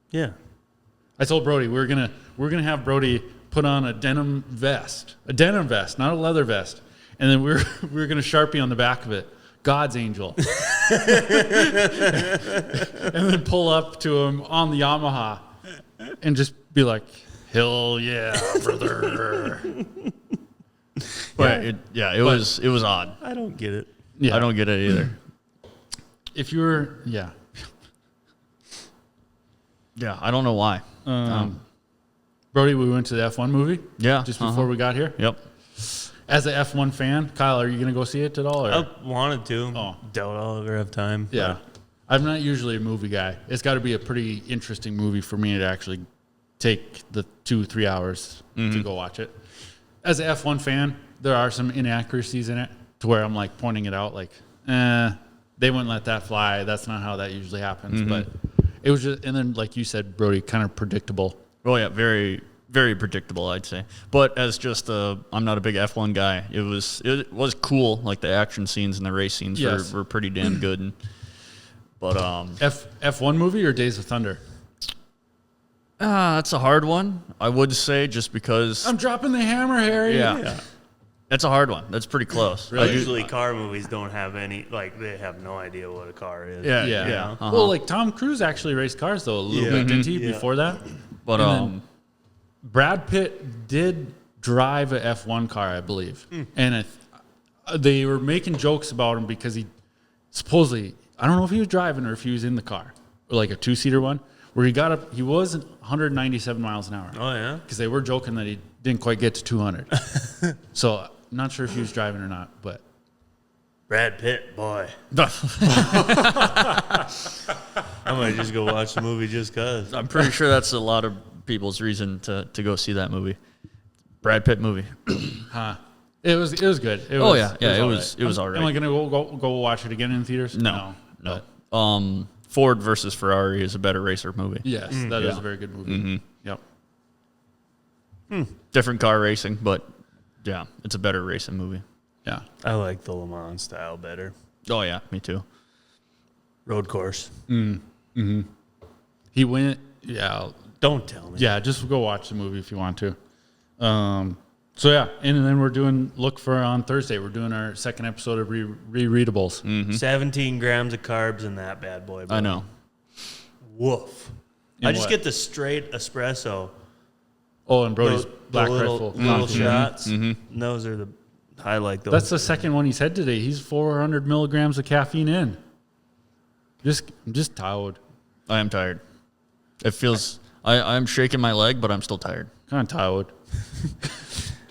Yeah. I told Brody we're gonna have Brody put on a denim vest, not a leather vest, and then we're gonna Sharpie on the back of it, God's Angel, and then pull up to him on the Yamaha, and just be like, hell yeah, brother. But it was odd. I don't get it. Yeah, I don't get it either. If you were, Yeah, I don't know why. Brody, we went to the F1 movie. Yeah, just before we got here. Yep. As an F1 fan, Kyle, are you gonna go see it at all? Or? I wanted to. Oh. Doubt I'll ever have time. Yeah. I'm not usually a movie guy. It's got to be a pretty interesting movie for me to actually take the 2-3 hours to go watch it. As an F1 fan, there are some inaccuracies in it to where I'm like pointing it out, like, they wouldn't let that fly. That's not how that usually happens. But it was just, and then like you said, Brody, kind of predictable. Oh yeah, very, very predictable, I'd say. But as just I'm not a big F1 guy. It was cool. Like the action scenes and the race scenes were pretty damn good. But F1 movie or Days of Thunder? that's a hard one. I would say just because I'm dropping the hammer, Harry. yeah. That's a hard one. That's pretty close. Usually car movies don't have any, like, they have no idea what a car is. Yeah. Yeah. Uh-huh. Well, like Tom Cruise actually raced cars though a little bit, didn't he? Yeah. Before that, But And then Brad Pitt did drive a F1 car, I believe, and they were making jokes about him because he supposedly, I don't know if he was driving or if he was in the car, or like a 2-seater one, where he got up. He was 197 miles an hour. Oh, yeah? Because they were joking that he didn't quite get to 200. So not sure if he was driving or not, but Brad Pitt, boy. I might just go watch the movie just because. I'm pretty sure that's a lot of people's reason to go see that movie. Brad Pitt movie. it was good. It Oh, was, yeah. Yeah, it was all right. Am I gonna go watch it again in theaters? No. But Ford versus Ferrari is a better racer movie. yes, that is a very good movie. Yep. Different car racing, but yeah, it's a better racing movie. Yeah. I like the Le Mans style better. Oh yeah, me too. Road course. He went. Yeah. Don't tell me. Yeah. Just go watch the movie if you want to. So yeah, and then we're doing on Thursday. We're doing our second episode of Rereadables. 17 grams of carbs in that bad boy. Bro. I know. Woof. In I just what? get the straight espresso. Oh, and Brody's The Black little Rifle. shots. And those are I like those. That's the second one he's had today. He's 400 milligrams of caffeine in. I'm just tired. I am tired. It feels. I'm shaking my leg, but I'm still tired. Kind of tired.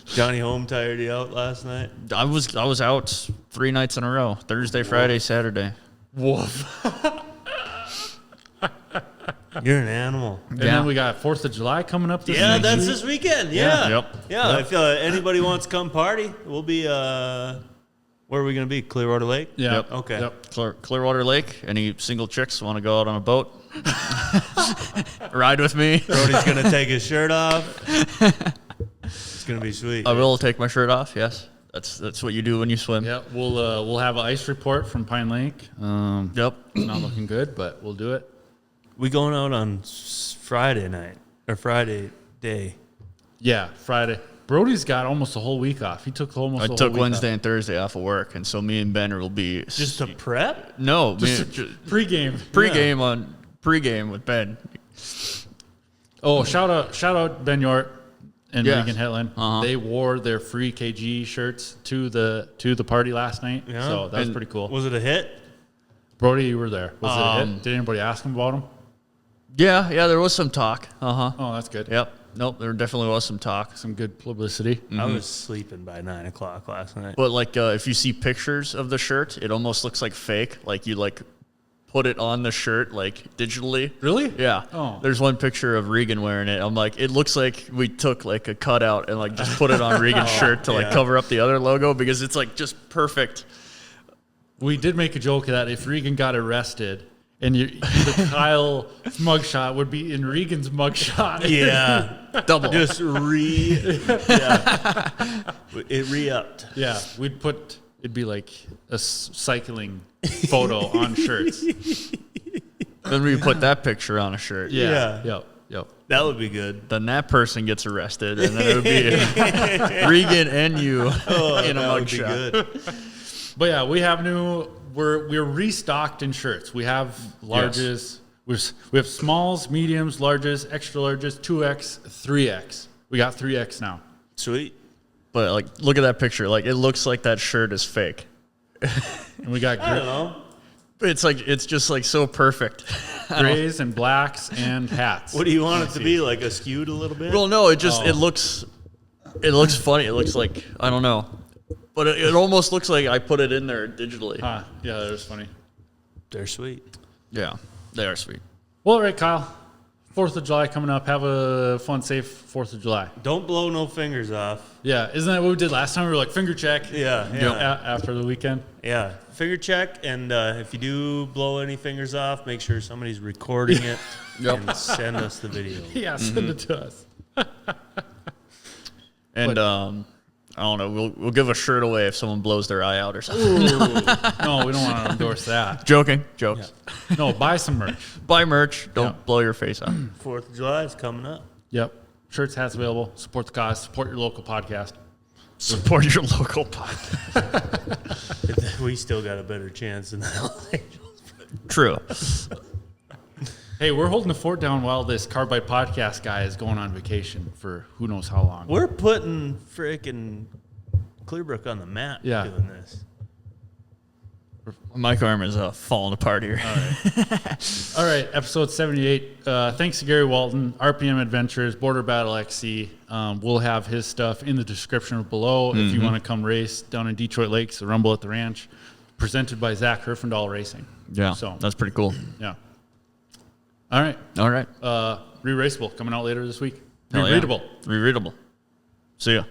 Johnny Home tired you out last night? I was out 3 nights in a row. Thursday, Friday, Saturday. Woof. You're an animal. And then we got 4th of July coming up this Yeah, next that's week. this weekend. Yeah. Yep. Yeah. If anybody wants to come party, we'll be, where are we going to be? Clearwater Lake? Yeah. Yep. Okay. Yep. Clearwater Lake. Any single chicks want to go out on a boat? Ride with me. Brody's going to take his shirt off. It's going to be sweet. I will take my shirt off. Yes. That's what you do when you swim. Yeah, we'll have an ice report from Pine Lake. Yep. It's not looking good, but we'll do it. We going out on Friday night or Friday day. Yeah, Friday. Brody's got almost a whole week off. He took almost. I a whole took week Wednesday off. and Thursday off of work, and so me and Ben will be Just a prep? no Just pregame. pregame with Ben. Oh, shout out Ben Yort and Yeah. Regan Hetland. Uh-huh. They wore their free KG shirts to the party last night. Yeah. So that was And pretty cool. Was it a hit? Brody, you were there. Was it a hit? Did anybody ask him about him? Yeah, there was some talk. Oh, that's good. Yep. Nope, there definitely was some talk. Some good publicity. I was sleeping by 9 o'clock last night. But like, if you see pictures of the shirt, it almost looks like fake. Like you put it on the shirt like digitally. Really? Yeah. Oh. There's one picture of Regan wearing it. I'm like, it looks like we took like a cutout and like just put it on Regan's shirt to like yeah. cover up the other logo because it's like just perfect. We did make a joke that if Regan got arrested and the Kyle mugshot would be in Regan's mugshot. Yeah. Double. Just it re-upped. Yeah, it'd be like a cycling photo on shirts. Then we put that picture on a shirt. Yeah. Yeah. Yep. That would be good. Then that person gets arrested, and then it would be Regan and you in a That would be mugshot. good. But yeah, we have we're restocked in shirts. We have larges. We have smalls, mediums, larges, extra larges, 2X, 3X. We got 3X now. Sweet. But like, look at that picture. Like, it looks like that shirt is fake. And we got I don't know. It's just like so perfect. grays and blacks and hats. What do you want it to be? Like a skewed a little bit? Well, no, it looks funny. It looks like, I don't know, but it almost looks like I put it in there digitally. Yeah, that was funny. They're sweet. Yeah, they are sweet. Well, all right, Kyle. 4th of July coming up. Have a fun, safe 4th of July. Don't blow no fingers off. Yeah, isn't that what we did last time? We were like, finger check. Yeah. After the weekend. Yeah. Finger check. And if you do blow any fingers off, make sure somebody's recording it and send us the video. Yeah, send it to us. And I don't know. We'll give a shirt away if someone blows their eye out or something. Ooh. No, we don't want to endorse that. Joking. Jokes. No, buy some merch. Buy merch. Don't Yeah. blow your face out. 4th of July is coming up. Yep. Shirts, hats available. Support the cause. Support your local podcast. Support your local podcast. We still got a better chance than the Hells Angels. True. Hey, we're holding the fort down while this Carbide podcast guy is going on vacation for who knows how long. We're putting freaking Clearbrook on the map Yeah. doing this. My arm is falling apart here. All right, episode 78. Thanks to Gary Walton, RPM Adventures, Border Battle XC. We'll have his stuff in the description below if you want to come race down in Detroit Lakes, the Rumble at the Ranch, presented by Zach Herfindahl Racing. Yeah, So, that's pretty cool. yeah. All right. All right. Re-raceable coming out later this week. Hell yeah. Re-readable. Rereadable. See ya.